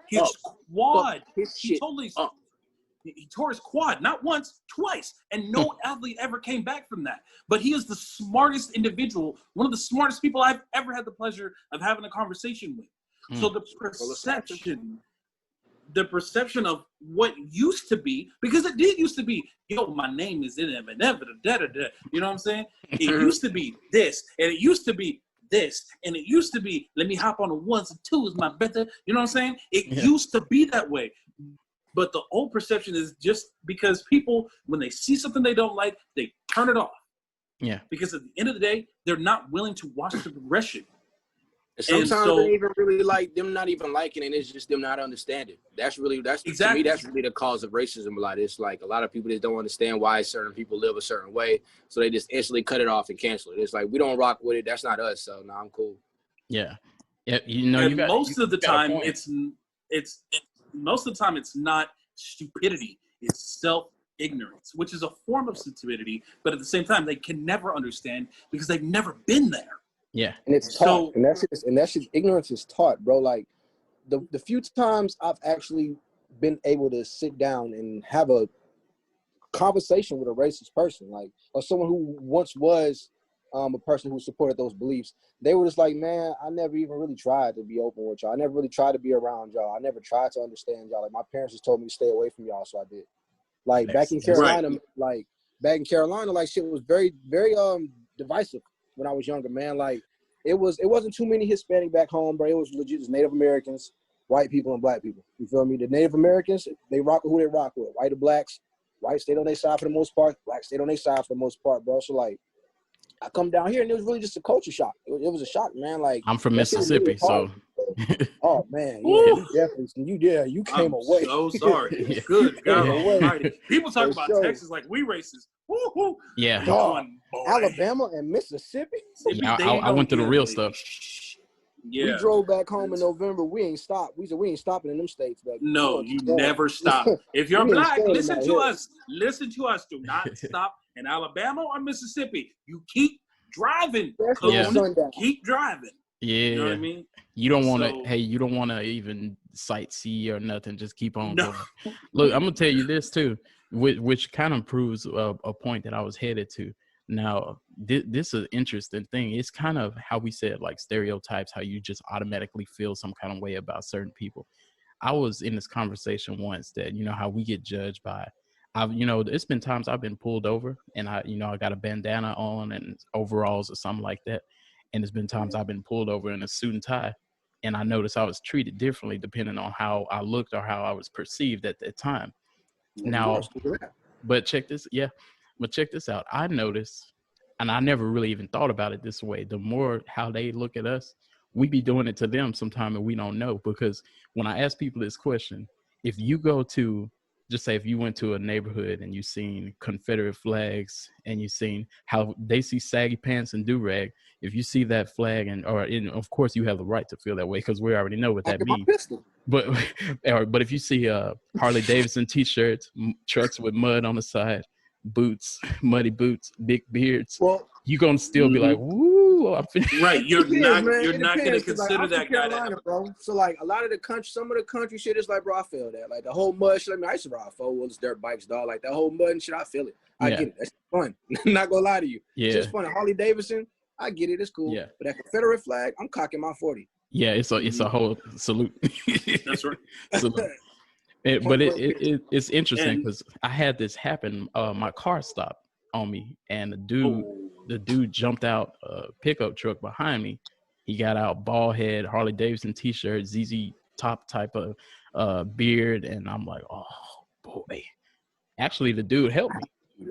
[SPEAKER 2] his quad. He tore his quad, not once, twice. And no athlete ever came back from that. But he is the smartest individual, one of the smartest people I've ever had the pleasure of having a conversation with. So the perception of what used to be, because it did used to be, yo, my name is in it, you know what I'm saying? It used to be this, and it used to be this, and it used to be, let me hop on the ones and twos, my better, you know what I'm saying? It used to be that way. But the old perception is just because people, when they see something they don't like, they turn it off.
[SPEAKER 1] Yeah.
[SPEAKER 2] Because at the end of the day, they're not willing to watch the progression.
[SPEAKER 3] Sometimes they even really like them not even liking it. It's just them not understanding. To me, that's really the cause of racism. A lot. It's like a lot of people just don't understand why certain people live a certain way, so they just instantly cut it off and cancel it. It's like, we don't rock with it. That's not us. So no, I'm cool.
[SPEAKER 2] Yeah. Most of the time it's not stupidity. It's self-ignorance, which is a form of stupidity. But at the same time, they can never understand because they've never been there.
[SPEAKER 1] Yeah,
[SPEAKER 3] and it's taught, and that's just ignorance is taught, bro. Like the few times I've actually been able to sit down and have a conversation with a racist person, like, or someone who once was a person who supported those beliefs, they were just like, man, I never even really tried to be open with y'all. I never really tried to be around y'all. I never tried to understand y'all. Like, my parents just told me to stay away from y'all, so I did. Like back in Carolina, like shit was very, very divisive. When I was younger, man, like it wasn't too many Hispanic back home, bro. It was legit just Native Americans, white people, and black people. You feel me? The Native Americans, they rock with who they rock with. White or blacks, whites stayed on their side for the most part. Blacks stayed on their side for the most part, bro. So like, I come down here and it was really just a culture shock. It was a shock, man. Like,
[SPEAKER 1] I'm from Mississippi, so.
[SPEAKER 3] Oh man, yeah, you came away.
[SPEAKER 2] So sorry. Good God Almighty. People talk about Texas like we racist. Woo-hoo.
[SPEAKER 1] Yeah.
[SPEAKER 3] Alabama and Mississippi.
[SPEAKER 1] Yeah, I went through the real stuff.
[SPEAKER 2] Yeah.
[SPEAKER 3] We drove back home in November. We ain't stopped. We said we ain't stopping in them states. Back
[SPEAKER 2] no, you never stop. If you're black, listen to us. Listen to us. Do not stop in Alabama or Mississippi. You keep driving. Keep driving.
[SPEAKER 1] Yeah.
[SPEAKER 2] You know what I mean?
[SPEAKER 1] You don't want to, you don't want to even sightsee or nothing. Just keep on going. Look, I'm going to tell you this too, which kind of proves a point that I was headed to. Now, this is an interesting thing. It's kind of how we said, like, stereotypes, how you just automatically feel some kind of way about certain people. I was in this conversation once that, you know, how we get judged by, it's been times I've been pulled over and I got a bandana on and overalls or something like that. And there's been times I've been pulled over in a suit and tie, and I noticed I was treated differently depending on how I looked or how I was perceived at that time. Now, but check this out. I noticed, and I never really even thought about it this way, the more how they look at us, we be doing it to them sometime and we don't know. Because when I ask people this question, if you go to just say if you went to a neighborhood and you seen Confederate flags and you seen how they see saggy pants and do-rag, if you see that flag of course you have the right to feel that way because we already know what that means. But if you see Harley Davidson t-shirts, trucks with mud on the side, boots, muddy boots, big beards,
[SPEAKER 3] well,
[SPEAKER 1] you're gonna still be like, woo,
[SPEAKER 2] right. You're not gonna
[SPEAKER 3] Depends,
[SPEAKER 2] consider
[SPEAKER 3] like,
[SPEAKER 2] that guy
[SPEAKER 3] Carolina, bro. So like a lot of the country, some of the country shit is like, bro, I feel that. Like the whole mud shit. I mean, I used to ride 4-wheelers, dirt bikes, dog. Like that whole mud and shit, I feel it. I get it. That's fun. I'm not gonna lie to you.
[SPEAKER 1] Yeah.
[SPEAKER 3] It's just fun. Harley Davidson, I get it. It's cool.
[SPEAKER 1] Yeah.
[SPEAKER 3] But that Confederate flag, I'm cocking my 40.
[SPEAKER 1] Yeah, it's a whole salute.
[SPEAKER 2] That's right.
[SPEAKER 1] Salute. But it's interesting because I had this happen. My car stopped on me, and the dude jumped out a pickup truck behind me. He got out, bald head, Harley Davidson t-shirt, ZZ Top type of beard, and I'm like, oh boy. Actually, the dude helped me.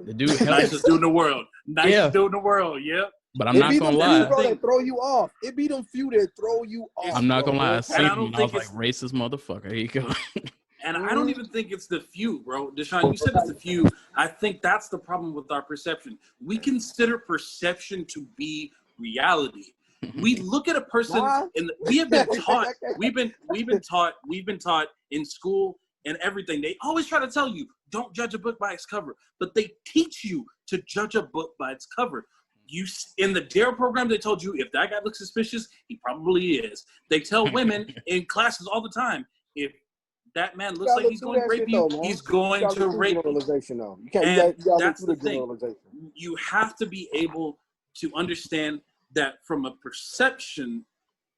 [SPEAKER 1] The dude helped
[SPEAKER 2] nicest dude in the world. Nicest dude in the world. Yep.
[SPEAKER 1] But I'm not gonna lie.
[SPEAKER 3] That throw you off. It be them few that throw you off.
[SPEAKER 1] I'm not gonna lie. I seen him and I was like, racist motherfucker. Here you go.
[SPEAKER 2] And I don't even think it's the few, bro. DeShawn, you said it's the few. I think that's the problem with our perception. We consider perception to be reality. We look at a person, and we have been taught. We've been taught in school and everything. They always try to tell you, don't judge a book by its cover, but they teach you to judge a book by its cover. In the DARE program, they told you if that guy looks suspicious, he probably is. They tell women in classes all the time, if that man looks like he's going to rape you, he's going to rape you.
[SPEAKER 3] You can't.
[SPEAKER 2] That's the thing. You have to be able to understand that from a perception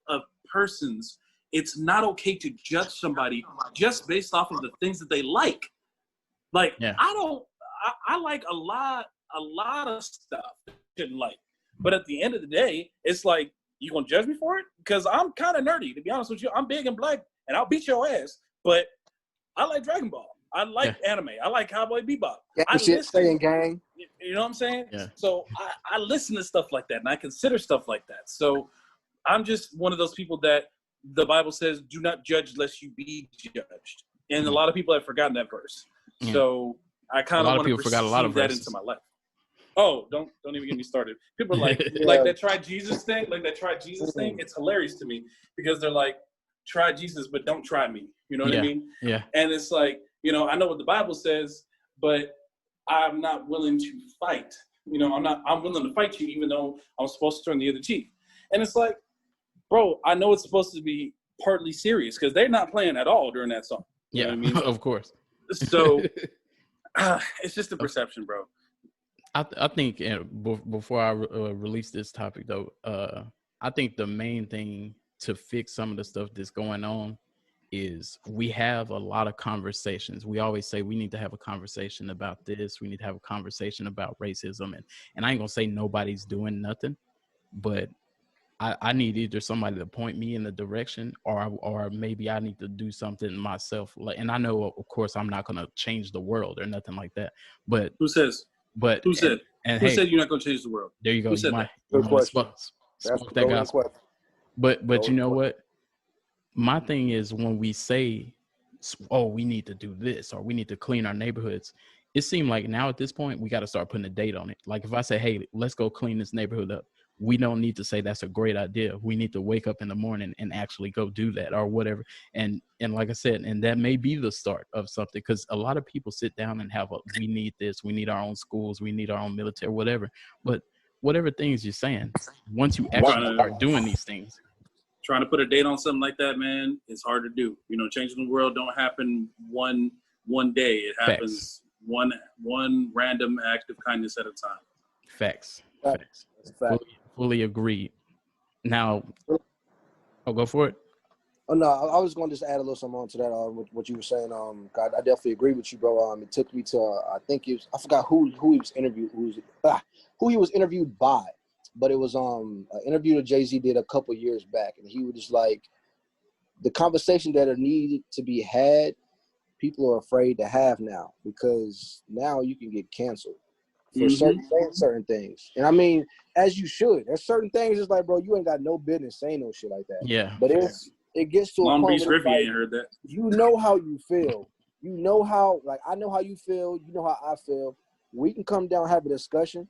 [SPEAKER 2] of persons, it's not okay to judge somebody just based off of the things that they like. Like, I like a lot of stuff I shouldn't like. But at the end of the day, it's like, you gonna judge me for it? Because I'm kind of nerdy, to be honest with you. I'm big and black, and I'll beat your ass. But I like Dragon Ball. I like anime. I like Cowboy Bebop.
[SPEAKER 3] Gang.
[SPEAKER 2] You know what I'm saying?
[SPEAKER 1] Yeah.
[SPEAKER 2] So I listen to stuff like that, and I consider stuff like that. So I'm just one of those people that the Bible says, do not judge lest you be judged. And a lot of people have forgotten that verse. So I kind of want to perceive that into my life. Oh, don't even get me started. People are like, like that try Jesus thing, it's hilarious to me because they're like, try Jesus, but don't try me. You know what I mean?
[SPEAKER 1] Yeah.
[SPEAKER 2] And it's like, I know what the Bible says, but I'm not willing to fight. I'm willing to fight you even though I'm supposed to turn the other cheek. And it's like, bro, I know it's supposed to be partly serious because they're not playing at all during that song. You know what I mean?
[SPEAKER 1] Of course.
[SPEAKER 2] So it's just a perception, bro.
[SPEAKER 1] I think before I release this topic, though, I think the main thing to fix some of the stuff that's going on is we have a lot of conversations. We always say we need to have a conversation about this. We need to have a conversation about racism. And I ain't going to say nobody's doing nothing, but I need either somebody to point me in the direction or maybe I need to do something myself. And I know, of course, I'm not going to change the world or nothing like that. But
[SPEAKER 2] who says?
[SPEAKER 1] But
[SPEAKER 2] who said? Who said you're not going to change the world?
[SPEAKER 1] There you go.
[SPEAKER 2] Who said
[SPEAKER 1] that?
[SPEAKER 3] Good question.
[SPEAKER 1] Spoke that gospel. But you know what? My thing is when we say, oh, we need to do this or we need to clean our neighborhoods, it seems like now at this point, we got to start putting a date on it. Like if I say, hey, let's go clean this neighborhood up, we don't need to say that's a great idea. We need to wake up in the morning and actually go do that or whatever. And like I said, and that may be the start of something because a lot of people sit down and we need this, we need our own schools, we need our own military, whatever. But whatever things you're saying, once you actually start doing these things.
[SPEAKER 2] Trying to put a date on something like that, man, it's hard to do. Changing the world don't happen one day. It happens one random act of kindness at a time. Facts.
[SPEAKER 1] Fully agreed. Now, I'll go for it.
[SPEAKER 3] Oh no, I was going to just add a little something on to that. What you were saying. God, I definitely agree with you, bro. It took me to I think I forgot who he was interviewed. Who he was interviewed by. But it was an interview that Jay-Z did a couple years back, and he was just like, the conversation that are needed to be had, people are afraid to have now because now you can get canceled for certain things. And I mean, as you should. There's certain things it's like, bro, you ain't got no business saying no shit like that.
[SPEAKER 1] Yeah.
[SPEAKER 3] But it gets to
[SPEAKER 2] Long
[SPEAKER 3] a point
[SPEAKER 2] Beach
[SPEAKER 3] where
[SPEAKER 2] River, you ain't heard that.
[SPEAKER 3] you know how you feel, You know how, like, I know how you feel. You know how I feel. We can come down, have a discussion,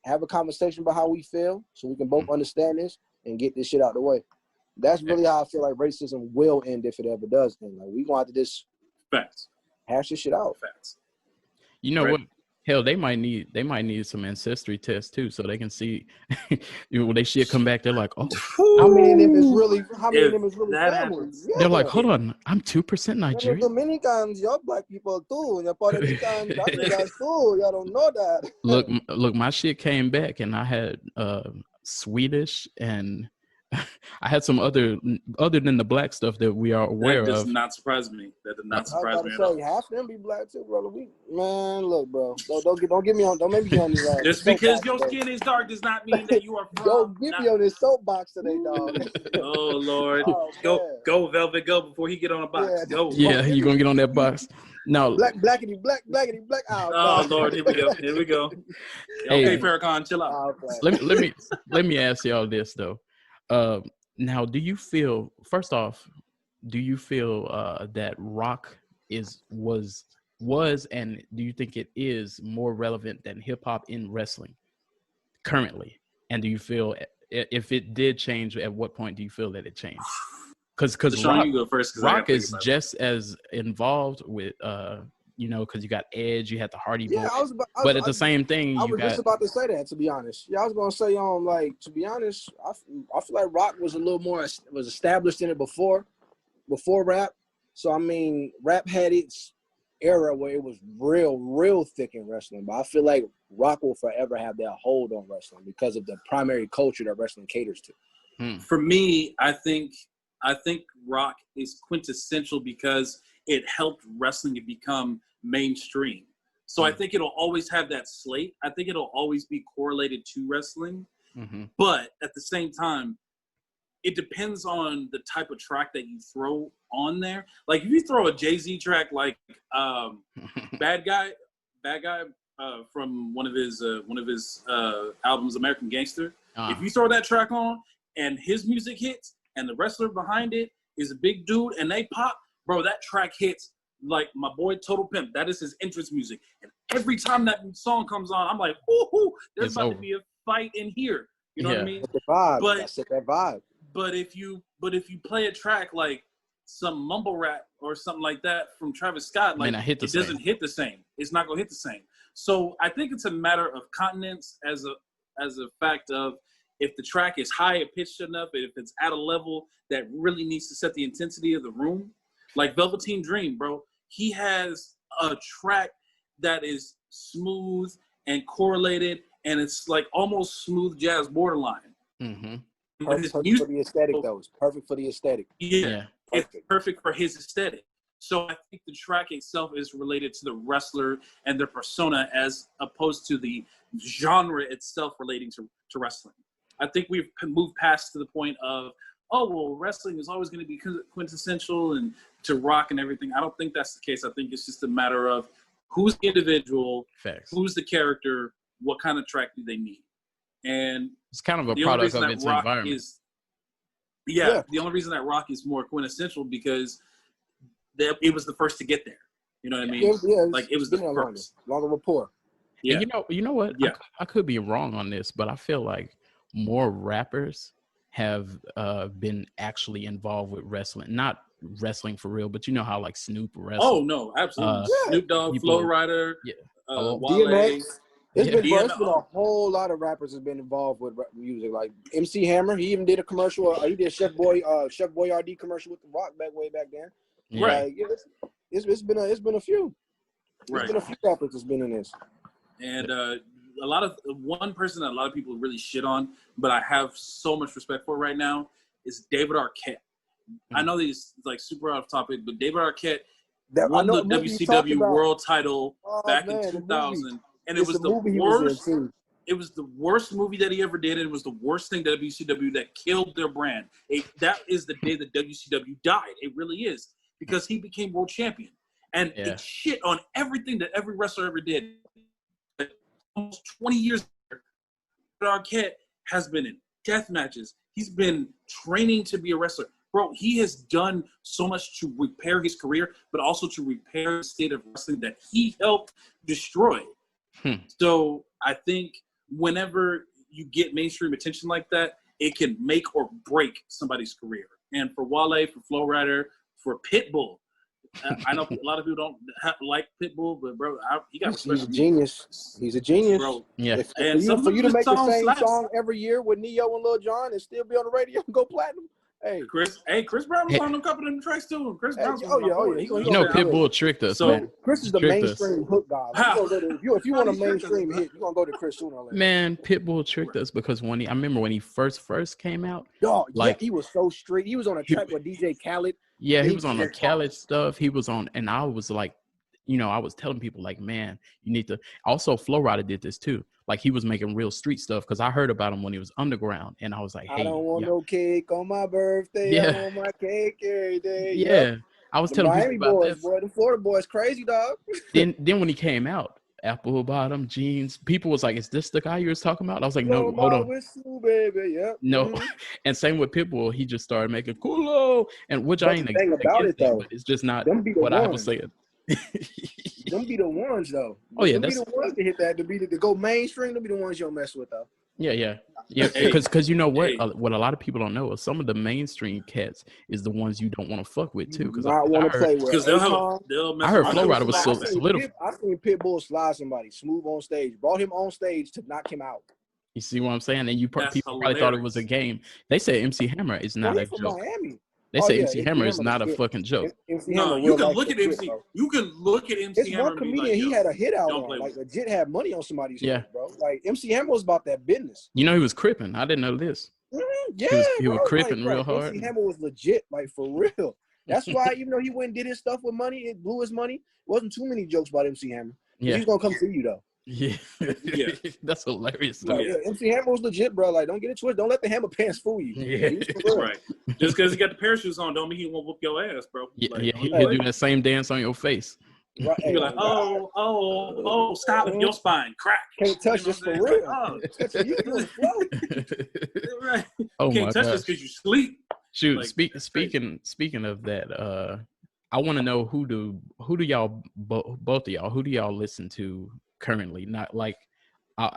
[SPEAKER 3] have a conversation about how we feel, so we can both understand this and get this shit out the way. That's really how I feel like racism will end if it ever does end. Like, we gonna have to just
[SPEAKER 2] Facts.
[SPEAKER 3] hash this shit out.
[SPEAKER 2] Facts.
[SPEAKER 1] You know
[SPEAKER 2] Right.
[SPEAKER 1] what? Hell, they might need some ancestry tests too, so they can see. When they shit come back, they're like, oh,
[SPEAKER 3] How many of them is really family?
[SPEAKER 2] that
[SPEAKER 3] Family?
[SPEAKER 2] happens.
[SPEAKER 3] Yeah.
[SPEAKER 1] they're like, hold on, I'm 2%
[SPEAKER 3] You're
[SPEAKER 1] Nigerian.
[SPEAKER 3] Dominicans, you're black people too. You're Puerto Ricans, Africans too. Y'all don't know that.
[SPEAKER 1] Look, my shit came back, and I had Swedish, and I had some other than the black stuff that we are aware
[SPEAKER 2] That does
[SPEAKER 1] of.
[SPEAKER 2] not surprise me. That does not
[SPEAKER 3] I
[SPEAKER 2] surprise
[SPEAKER 3] gotta
[SPEAKER 2] me at all.
[SPEAKER 3] say, half of them be black too, brother. Man, look, bro. Don't get me on. Don't make me get on this.
[SPEAKER 2] Just because your skin is dark does not mean that you are from.
[SPEAKER 3] Don't get me on this soapbox today, dog.
[SPEAKER 2] Oh Lord,
[SPEAKER 3] Oh,
[SPEAKER 2] go Velvet, go before he get on a box.
[SPEAKER 3] Yeah.
[SPEAKER 2] Go.
[SPEAKER 1] Yeah, you're gonna get on that box. Now,
[SPEAKER 3] blackity black.
[SPEAKER 2] Oh
[SPEAKER 3] no.
[SPEAKER 2] Lord, here we go.
[SPEAKER 1] Hey.
[SPEAKER 2] Okay, Farrakhan, chill out.
[SPEAKER 3] Oh,
[SPEAKER 1] let me ask y'all this though. Now, do you feel, first off, that rock was and do you think it is more relevant than hip hop in wrestling currently? And do you feel if it did change, at what point do you feel that it changed? Because
[SPEAKER 2] DeShawn, you go first.
[SPEAKER 1] rock is just as involved with because you got Edge, you had the Hardy Boys, but at the same thing,
[SPEAKER 3] I was just about to say that, to be honest. Yeah, I was gonna say, like, to be honest, I feel like rock was a little more was established in it before rap. So I mean, rap had its era where it was real thick in wrestling. But I feel like rock will forever have that hold on wrestling because of the primary culture that wrestling caters to.
[SPEAKER 2] For me, I think rock is quintessential because it helped wrestling to become mainstream. So I think it'll always have that slate. I think it'll always be correlated to wrestling.
[SPEAKER 1] Mm-hmm.
[SPEAKER 2] But at the same time, it depends on the type of track that you throw on there. Like if you throw a Jay-Z track like Bad Guy from one of his albums, American Gangster. If you throw that track on and his music hits and the wrestler behind it is a big dude and they pop, bro, that track hits like my boy Total Pimp. That is his entrance music. And every time that song comes on, I'm like, ooh, there's about to be a fight in here. You know what I mean?
[SPEAKER 3] The vibe. That's that vibe.
[SPEAKER 2] But if you play a track like some mumble rap or something like that from Travis Scott, like it doesn't hit the same. It's not gonna hit the same. So I think it's a matter of continence as a fact of if the track is high pitched enough, if it's at a level that really needs to set the intensity of the room. Like Velveteen Dream, bro. He has a track that is smooth and correlated, and it's like almost smooth jazz borderline.
[SPEAKER 1] Mm-hmm.
[SPEAKER 3] Perfect for the aesthetic, though. It's perfect for the aesthetic.
[SPEAKER 2] Yeah. It's perfect for his aesthetic. So I think the track itself is related to the wrestler and their persona as opposed to the genre itself relating to wrestling. I think we've moved past to the point of, oh, well, wrestling is always going to be quintessential and to rock and everything. I don't think that's the case. I think it's just a matter of who's the individual, who's the character, what kind of track do they need. And
[SPEAKER 1] it's kind of a product of its environment.
[SPEAKER 2] The only reason that rock is more quintessential because it was the first to get there. You know what I mean? It was the first.
[SPEAKER 3] Longer rapport.
[SPEAKER 1] Yeah. And you know what?
[SPEAKER 2] Yeah.
[SPEAKER 1] I could be wrong on this, but I feel like more rappers have been actually involved with wrestling. Not wrestling for real, but you know how like Snoop wrestles.
[SPEAKER 2] Oh, no, absolutely. Snoop Dogg, Flow Rider, Wale.
[SPEAKER 3] DMX. It's been a whole lot of rappers have been involved with music. Like MC Hammer, he even did a commercial. He did Chef Boyardee commercial with The Rock way back then.
[SPEAKER 2] Right.
[SPEAKER 3] It's been a few.
[SPEAKER 2] Right.
[SPEAKER 3] There's been a few rappers that's been in this.
[SPEAKER 2] And one person that a lot of people really shit on, but I have so much respect for right now is David Arquette. Mm-hmm. I know he's like super off topic, but David Arquette won the WCW World Title back in 2000. And it was the worst. It was the worst movie that he ever did. And it was the worst thing that WCW that killed their brand. That is the day that WCW died. It really is because he became world champion, and it shit on everything that every wrestler ever did. Almost 20 years later, Arquette has been in death matches. He's been training to be a wrestler. bro, he has done so much to repair his career, but also to repair the state of wrestling that he helped destroy. So I think whenever you get mainstream attention like that, it can make or break somebody's career. And for Wale, for Flo Rida, for Pitbull, I know a lot of people don't like Pitbull, but bro, he got respect.
[SPEAKER 3] He's a genius. He's a genius,
[SPEAKER 2] bro.
[SPEAKER 1] Yeah.
[SPEAKER 2] And
[SPEAKER 3] for you to make the same
[SPEAKER 2] slaps.
[SPEAKER 3] song every year with Neo and Lil Jon and still be on the radio and go platinum. Hey,
[SPEAKER 2] Chris Brown was on a couple of them tracks too. Chris Brown's
[SPEAKER 3] yeah.
[SPEAKER 1] You know, Pitbull tricked us, man.
[SPEAKER 3] Chris is the
[SPEAKER 1] Tricked
[SPEAKER 3] mainstream hook guy. If you want a mainstream hit, you're gonna go to Chris sooner or later.
[SPEAKER 1] Man, Pitbull tricked us because I remember when he first came out.
[SPEAKER 3] Dog,
[SPEAKER 1] like
[SPEAKER 3] he was so street. He was on a track with DJ Khaled.
[SPEAKER 1] Yeah, he was on the Khaled stuff. He was on, and I was like, I was telling people like, man, you need to. Also, Flo Rida did this too. Like he was making real street stuff because I heard about him when he was underground, and I was like, hey,
[SPEAKER 3] I don't want no cake on my birthday.
[SPEAKER 1] Yeah.
[SPEAKER 3] I want my cake every day.
[SPEAKER 1] Yeah,
[SPEAKER 3] Yep.
[SPEAKER 1] I was
[SPEAKER 3] The
[SPEAKER 1] telling
[SPEAKER 3] Miami
[SPEAKER 1] people about
[SPEAKER 3] boys,
[SPEAKER 1] this.
[SPEAKER 3] boy, the Florida boys, crazy dog.
[SPEAKER 1] Then when he came out, apple bottom jeans, people was like, is this the guy you was talking about? I was like, no, hold on.
[SPEAKER 3] Whistle, baby. Yep.
[SPEAKER 1] No,
[SPEAKER 3] Mhm.
[SPEAKER 1] and same with Pitbull. He just started making culo, and which
[SPEAKER 3] But
[SPEAKER 1] I ain't
[SPEAKER 3] the thing about it, though,
[SPEAKER 1] but it's just not
[SPEAKER 3] them be the
[SPEAKER 1] what I was
[SPEAKER 3] ones.
[SPEAKER 1] saying.
[SPEAKER 3] Them be the ones though.
[SPEAKER 1] Oh, yeah,
[SPEAKER 3] them be
[SPEAKER 1] that's-
[SPEAKER 3] the ones to hit that. To go mainstream. Them be the ones you don't mess with though.
[SPEAKER 1] Yeah,
[SPEAKER 2] Hey,
[SPEAKER 1] because you know what?
[SPEAKER 2] hey.
[SPEAKER 1] What a lot of people don't know is some of the mainstream cats is the ones you don't want to fuck with too. Because
[SPEAKER 3] Not want to play with.
[SPEAKER 2] because they'll mess
[SPEAKER 1] I heard
[SPEAKER 2] with
[SPEAKER 1] Flo
[SPEAKER 2] my
[SPEAKER 1] Rida was
[SPEAKER 2] slap
[SPEAKER 1] so
[SPEAKER 2] back.
[SPEAKER 1] solidified.
[SPEAKER 3] I seen Pitbull slide somebody smooth on stage. Brought him on stage to knock him out.
[SPEAKER 1] You see what I'm saying? And
[SPEAKER 2] That's
[SPEAKER 1] people probably thought it was a
[SPEAKER 2] hilarious.
[SPEAKER 1] game. They said MC Hammer is not
[SPEAKER 3] Well,
[SPEAKER 1] a
[SPEAKER 3] he's from
[SPEAKER 1] joke.
[SPEAKER 3] Miami.
[SPEAKER 1] They
[SPEAKER 3] Oh,
[SPEAKER 1] say
[SPEAKER 3] yeah,
[SPEAKER 1] MC
[SPEAKER 3] MC
[SPEAKER 1] Hammer is
[SPEAKER 3] Hammer
[SPEAKER 1] not a
[SPEAKER 3] legit.
[SPEAKER 1] fucking joke.
[SPEAKER 3] MC
[SPEAKER 2] No,
[SPEAKER 3] Hammer
[SPEAKER 2] you
[SPEAKER 3] real
[SPEAKER 2] can
[SPEAKER 3] life
[SPEAKER 2] look at
[SPEAKER 3] legit,
[SPEAKER 2] MC.
[SPEAKER 3] bro.
[SPEAKER 2] You can look at MC
[SPEAKER 3] It's
[SPEAKER 2] Hammer
[SPEAKER 3] one
[SPEAKER 2] and be
[SPEAKER 3] comedian
[SPEAKER 2] like,
[SPEAKER 3] he had a hit out
[SPEAKER 2] don't
[SPEAKER 3] on,
[SPEAKER 2] play
[SPEAKER 3] like
[SPEAKER 2] with
[SPEAKER 3] legit had money on somebody's
[SPEAKER 1] Yeah.
[SPEAKER 3] head, bro. Like MC Hammer was about that business.
[SPEAKER 1] You know he was cripping. I didn't know this.
[SPEAKER 3] Yeah,
[SPEAKER 1] He was
[SPEAKER 3] bro.
[SPEAKER 1] cripping
[SPEAKER 3] Like,
[SPEAKER 1] real
[SPEAKER 3] bro,
[SPEAKER 1] hard.
[SPEAKER 3] MC Hammer was legit, like for real. That's why even though he went and did his stuff with money, it blew his money. Wasn't too many jokes about MC Hammer.
[SPEAKER 1] Yeah,
[SPEAKER 3] He's gonna come see you though.
[SPEAKER 1] yeah,
[SPEAKER 2] Yeah.
[SPEAKER 1] That's hilarious.
[SPEAKER 3] Like,
[SPEAKER 1] Though.
[SPEAKER 3] yeah, MC Hammer was legit, bro. Like, don't get it twisted. Don't let the Hammer pants fool you.
[SPEAKER 1] Yeah.
[SPEAKER 3] He was for real.
[SPEAKER 2] Right. Just because he got the parachutes on, don't mean he won't whoop your ass, bro.
[SPEAKER 1] Yeah,
[SPEAKER 2] Like,
[SPEAKER 1] yeah,
[SPEAKER 2] don't
[SPEAKER 1] he'll
[SPEAKER 2] you
[SPEAKER 1] do that same dance on your face.
[SPEAKER 3] Right,
[SPEAKER 2] You'll be like, oh, stop your spine, crack.
[SPEAKER 3] can't touch this for
[SPEAKER 2] You know what
[SPEAKER 3] real.
[SPEAKER 2] I'm saying?
[SPEAKER 3] Touching you on the floor.
[SPEAKER 2] Right.
[SPEAKER 1] Oh
[SPEAKER 2] You
[SPEAKER 1] my
[SPEAKER 2] can't touch
[SPEAKER 1] gosh.
[SPEAKER 2] this because you sleep.
[SPEAKER 1] Shoot,
[SPEAKER 2] Like,
[SPEAKER 1] speaking of that, I want to know who do y'all both of y'all who do y'all listen to currently? Not like I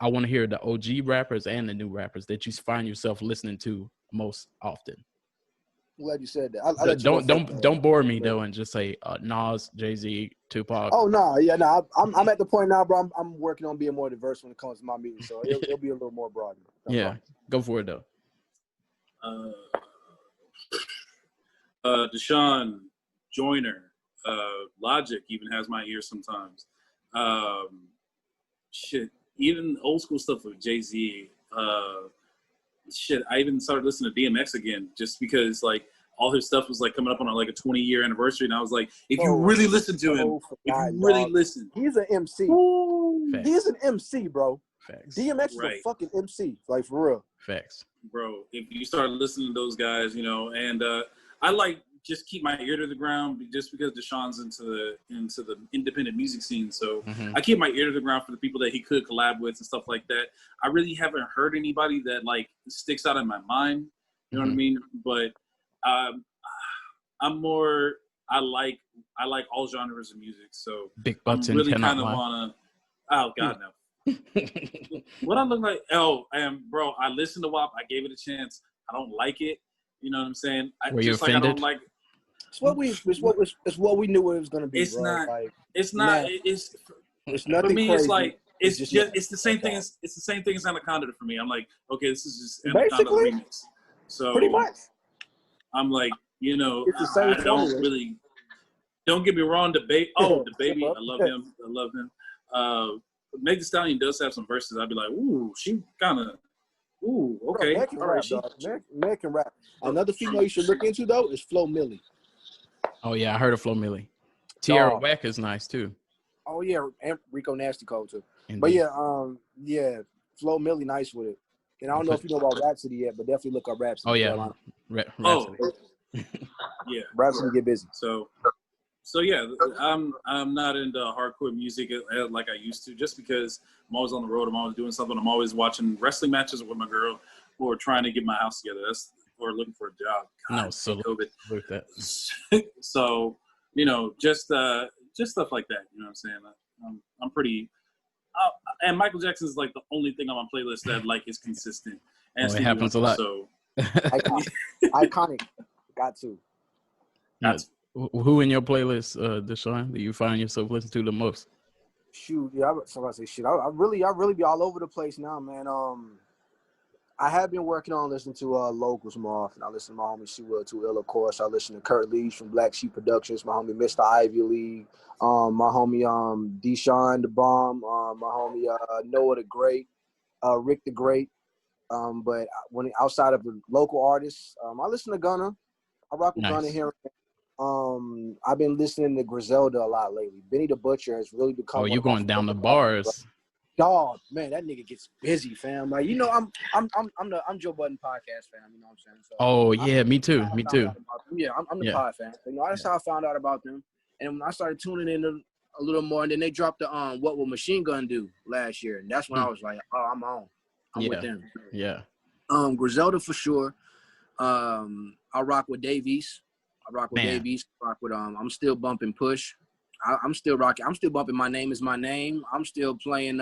[SPEAKER 1] want to hear the OG rappers and the new rappers that you find yourself listening to most often.
[SPEAKER 3] I'm glad you said that. I'll let you go first,
[SPEAKER 1] Don't bore me though and just say Nas, Jay-Z, Tupac.
[SPEAKER 3] Oh no, yeah, no. I'm at the point now, bro. I'm working on being more diverse when it comes to my meetings, so it'll be a little more broad.
[SPEAKER 1] Yeah, go for it though.
[SPEAKER 2] DeShawn, Joyner, Logic even has my ear sometimes. Shit, even old school stuff with Jay-Z. Shit, I even started listening to DMX again just because like all his stuff was like coming up on like a 20-year anniversary, and I was like, if you really listen to him, if you really listen,
[SPEAKER 3] he's an MC.
[SPEAKER 1] Facts.
[SPEAKER 3] He's an MC, bro.
[SPEAKER 1] Facts.
[SPEAKER 3] DMX is a fucking MC, like for real.
[SPEAKER 1] Facts.
[SPEAKER 2] bro, if you start listening to those guys, you know, and I like just keep my ear to the ground just because DeShawn's into the independent music scene. So I keep my ear to the ground for the people that he could collab with and stuff like that. I really haven't heard anybody that like sticks out in my mind. You know what I mean? But I'm more, I like all genres of music. So
[SPEAKER 1] Big butts
[SPEAKER 2] I'm really
[SPEAKER 1] and
[SPEAKER 2] kind of
[SPEAKER 1] lie.
[SPEAKER 2] wanna, oh God, no. What I look like? Oh, and bro, I listened to WAP. I gave it a chance. I don't like it. You know what I'm saying?
[SPEAKER 1] Were you offended?
[SPEAKER 2] Like I don't like.
[SPEAKER 3] It's what we knew it was gonna be.
[SPEAKER 2] It's
[SPEAKER 3] bro.
[SPEAKER 2] not.
[SPEAKER 3] Like,
[SPEAKER 2] It's not.
[SPEAKER 3] nah.
[SPEAKER 2] It's
[SPEAKER 3] nothing
[SPEAKER 2] for me.
[SPEAKER 3] crazy.
[SPEAKER 2] It's like it's
[SPEAKER 3] just
[SPEAKER 2] just
[SPEAKER 3] not.
[SPEAKER 2] it's the same thing.
[SPEAKER 3] That's
[SPEAKER 2] It's the same thing as Anaconda for me. I'm like, okay, this is just Anaconda
[SPEAKER 3] Basically,
[SPEAKER 2] remix. So
[SPEAKER 3] pretty much.
[SPEAKER 2] I'm like, you know,
[SPEAKER 3] It's the same
[SPEAKER 2] I don't
[SPEAKER 3] formula.
[SPEAKER 2] really. Don't get me wrong. The baby.
[SPEAKER 3] Yeah.
[SPEAKER 2] I love him. I love him. Meg Thee Stallion does have some verses. I'd be like, ooh, she kind of, ooh, okay.
[SPEAKER 3] Bro, Meg can
[SPEAKER 2] all
[SPEAKER 3] rap,
[SPEAKER 2] right,
[SPEAKER 3] dog. Meg can rap. Another female you should look into though is Flo Milli.
[SPEAKER 1] Oh yeah, I heard of Flo Milli. Tierra
[SPEAKER 3] Dog.
[SPEAKER 1] Whack is nice too.
[SPEAKER 3] Oh yeah, and Rico Nasty Code too.
[SPEAKER 1] Indeed.
[SPEAKER 3] But yeah, Flo Milli nice with it. And I don't know if you know about Rhapsody yet, but definitely look up Rhapsody.
[SPEAKER 1] Oh yeah,
[SPEAKER 3] Carolina.
[SPEAKER 2] Oh,
[SPEAKER 1] Rhapsody.
[SPEAKER 2] yeah.
[SPEAKER 3] Rhapsody get busy.
[SPEAKER 2] So yeah, I'm not into hardcore music like I used to, just because I'm always on the road. I'm always doing something. I'm always watching wrestling matches with my girl or trying to get my house together. or looking for a job.
[SPEAKER 1] No,
[SPEAKER 2] God,
[SPEAKER 1] so
[SPEAKER 2] COVID.
[SPEAKER 1] with that.
[SPEAKER 2] So, just stuff like that. You know what I'm saying? I'm pretty. And Michael Jackson's like the only thing on my playlist that like is consistent. And
[SPEAKER 1] it happens a lot.
[SPEAKER 2] So
[SPEAKER 3] Iconic. Got to.
[SPEAKER 1] Who in your playlist, DeShawn, do you find yourself listening to the most?
[SPEAKER 3] Shoot, yeah, somebody say shit. I really be all over the place now, man. I have been working on listening to locals more often. I listen to my homie She Will Too Ill, of course. I listen to Kurt Leach from Black Sheep Productions, my homie Mr. Ivy League, my homie DeShawn the Bomb, my homie Noah the Great, Rick the Great. But when outside of the local artists, I listen to Gunna. I rock with Gunna here. I've been listening to Griselda a lot lately. Benny the Butcher has really become.
[SPEAKER 1] Oh, you going down the bars?
[SPEAKER 3] Dog, man, that nigga gets busy, fam. Like, I'm Joe Budden podcast fan. You know what I'm saying? So,
[SPEAKER 1] oh yeah, me too. Me too.
[SPEAKER 3] Yeah, I'm the pod fan. So, that's how I found out about them. And when I started tuning in a little more, and then they dropped the What Will Machine Gun Do last year, and that's when I was like, oh, I'm on. I'm with them.
[SPEAKER 1] Yeah.
[SPEAKER 3] Griselda for sure. I rock with Davies. I'm still bumping Push. I'm still rocking. I'm still bumping My Name Is My Name. I'm still playing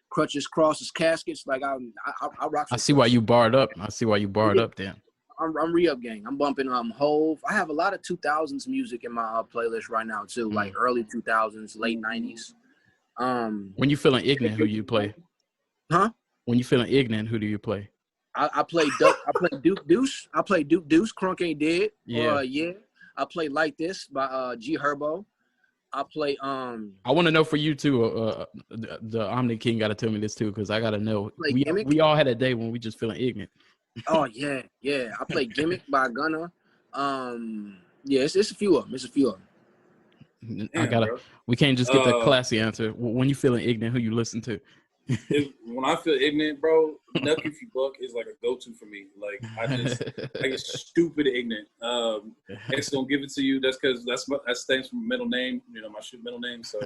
[SPEAKER 3] Crutches, Crosses, Caskets. Like I rock.
[SPEAKER 1] I see why you barred up. Then.
[SPEAKER 3] I'm re-up gang. I'm bumping Hove. I have a lot of 2000s music in my playlist right now too, like early 2000s, late 90s.
[SPEAKER 1] When you feeling ignorant, who you play?
[SPEAKER 3] Huh?
[SPEAKER 1] When you feeling ignorant, who do you play?
[SPEAKER 3] I play Duke Deuce. I play Duke Deuce. Crunk Ain't Dead.
[SPEAKER 1] Yeah.
[SPEAKER 3] I play Like This by G Herbo. I play
[SPEAKER 1] I want to know for you too. The Omni King got to tell me this too, because I got to know. We all had a day when we just feeling ignorant.
[SPEAKER 3] Oh yeah. I play Gimmick by Gunna. It's a few of them.
[SPEAKER 1] We can't just get the classy answer. When you feeling ignorant, who you listen to?
[SPEAKER 2] When I feel ignorant, bro, Nucky If You Buck is like a go-to for me. Like I get stupid ignorant. It's gonna give it to you. That's because that stands for middle name. My middle name. So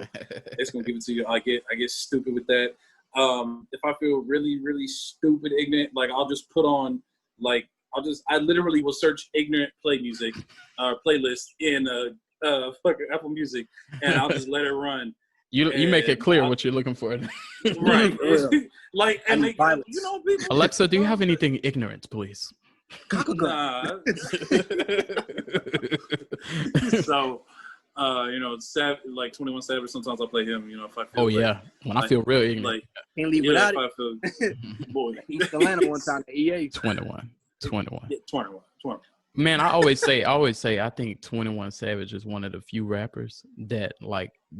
[SPEAKER 2] it's gonna give it to you. I get stupid with that. If I feel really, really stupid ignorant, like I'll just put on I literally will search ignorant playlist in fucking Apple Music, and I'll just let it run.
[SPEAKER 1] You make it clear what you're looking for.
[SPEAKER 2] Right.
[SPEAKER 3] Like, and they,
[SPEAKER 2] people.
[SPEAKER 1] Alexa, do you have anything ignorant, please?
[SPEAKER 2] Nah. So, like 21 Savage, sometimes I play him, if I feel
[SPEAKER 1] when I feel real ignorant.
[SPEAKER 3] Can't leave without it.
[SPEAKER 2] I feel, boy.
[SPEAKER 3] East Atlanta one time at EA.
[SPEAKER 1] 21.
[SPEAKER 2] Yeah, 21.
[SPEAKER 1] Man, I always say, I think 21 Savage is one of the few rappers that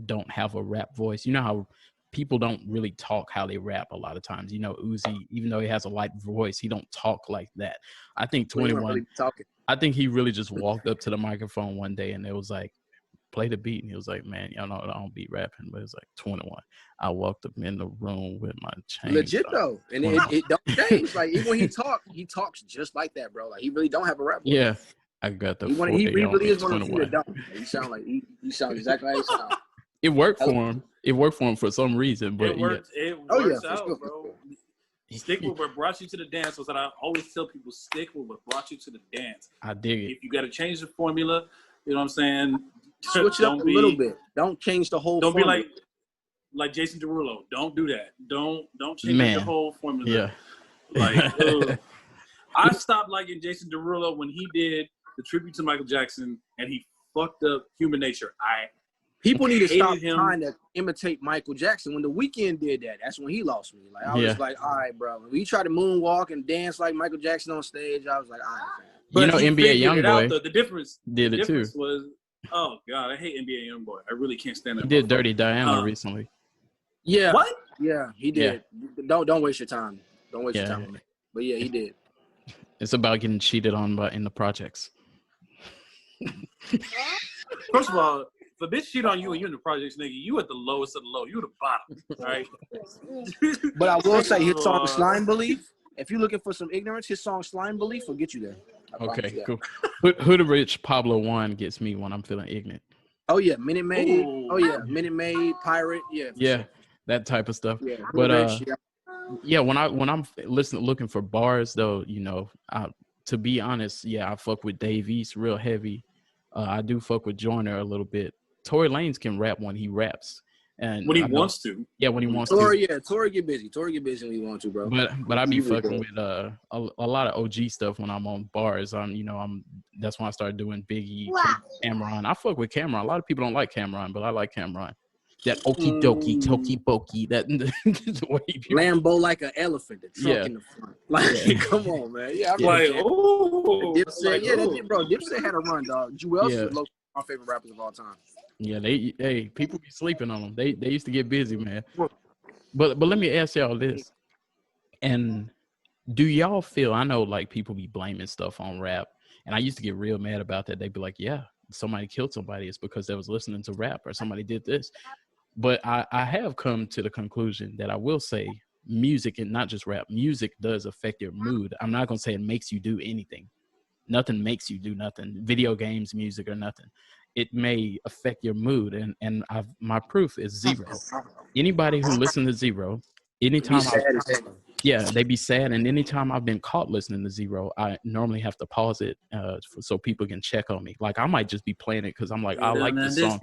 [SPEAKER 1] don't have a rap voice. You know how people don't really talk how they rap a lot of times. Uzi, even though he has a light voice, he don't talk like that. I think 21.
[SPEAKER 3] Really
[SPEAKER 1] I think he really just walked up to the microphone one day and it was like, play the beat, and he was like, man, y'all know I don't be rapping, but it's like 21. I walked up in the room with my chain.
[SPEAKER 3] Legit though, and it don't change. Like even when he talks just like that, bro. Like he really don't have a rap voice.
[SPEAKER 1] Yeah, I got the.
[SPEAKER 3] He really is one of them that don't. He sound like he sounds exactly how he sounds.
[SPEAKER 1] It worked for him. It worked for him for some reason, but
[SPEAKER 2] it works out, bro. Stick with what brought you to the dance. Was that I always tell people, stick with what brought you to the dance.
[SPEAKER 1] I dig it.
[SPEAKER 2] If you got to change the formula, you know what I'm saying?
[SPEAKER 3] Switch it up a little bit. Don't change the whole.
[SPEAKER 2] Don't
[SPEAKER 3] formula.
[SPEAKER 2] be like Jason Derulo. Don't do that. Don't change the whole formula.
[SPEAKER 1] Yeah.
[SPEAKER 2] I stopped liking Jason Derulo when he did the tribute to Michael Jackson and he fucked up Human Nature.
[SPEAKER 3] People need to stop trying to imitate Michael Jackson. When The Weeknd did that, that's when he lost me. Like I was like, all right, bro. When he tried to moonwalk and dance like Michael Jackson on stage, I was like, all right, man.
[SPEAKER 1] But NBA YoungBoy
[SPEAKER 2] the difference
[SPEAKER 1] did it too.
[SPEAKER 2] Was, oh God, I hate NBA YoungBoy. I really can't stand that.
[SPEAKER 1] He did Dirty Diana recently.
[SPEAKER 3] Yeah.
[SPEAKER 2] What?
[SPEAKER 3] Yeah, he did. Yeah. Don't waste your time. Don't waste your time on me. But yeah, he did.
[SPEAKER 1] It's about getting cheated on in the projects.
[SPEAKER 2] First of all, if a bitch cheat on you and you in the projects, nigga, you at the lowest of the low. You the bottom, right?
[SPEAKER 3] But I will say his song Slime Belief. If you're looking for some ignorance, his song Slime Belief will get you there.
[SPEAKER 1] Okay, cool. Who the Rich Pablo One gets me when I'm feeling ignorant.
[SPEAKER 3] Oh yeah, Minute Maid. Ooh. Oh yeah, Minute Maid, Pirate. Yeah.
[SPEAKER 1] Yeah, that type of stuff.
[SPEAKER 3] Yeah,
[SPEAKER 1] but when I'm looking for bars though, to be honest, yeah, I fuck with Dave East real heavy. I do fuck with Joyner a little bit. Tory Lanez can rap when he raps, and
[SPEAKER 2] when he
[SPEAKER 1] I know,
[SPEAKER 2] wants to.
[SPEAKER 1] yeah, when he wants
[SPEAKER 3] Tory,
[SPEAKER 1] to.
[SPEAKER 3] yeah, Tory get busy. Tory get busy when he wants to, bro.
[SPEAKER 1] But I be
[SPEAKER 3] He really
[SPEAKER 1] fucking
[SPEAKER 3] does.
[SPEAKER 1] with a lot of OG stuff when I'm on bars. That's when I started doing Biggie, Cameron. I fuck with Cameron. A lot of people don't like Cameron, but I like Cameron. That okie dokie, tokie pokey, that the way he
[SPEAKER 3] Lambo like an elephant, the trunk
[SPEAKER 1] Yeah.
[SPEAKER 3] in the front. Like,
[SPEAKER 1] Yeah.
[SPEAKER 3] come on, man. Yeah, I
[SPEAKER 1] Yeah.
[SPEAKER 2] Like,
[SPEAKER 3] remember
[SPEAKER 2] oh,
[SPEAKER 3] Dipset.
[SPEAKER 2] like,
[SPEAKER 3] Yeah,
[SPEAKER 2] oh.
[SPEAKER 3] bro. Dipset had a run, dog. Jewels
[SPEAKER 1] Yeah.
[SPEAKER 3] is my favorite rappers of all time.
[SPEAKER 1] Yeah, people be sleeping on them. They used to get busy, man. But let me ask y'all this. And do y'all feel, I know like people be blaming stuff on rap, and I used to get real mad about that. They'd be like, yeah, somebody killed somebody. It's because they was listening to rap, or somebody did this. But I have come to the conclusion that I will say music, and not just rap, music does affect your mood. I'm not going to say it makes you do anything. Nothing makes you do nothing. Video games, music, or nothing. It may affect your mood, and my proof is Zero. Anybody who listens to Zero, anytime they be sad, and anytime I've been caught listening to Zero, I normally have to pause it so people can check on me. Like I might just be playing it because I'm like, I like this song.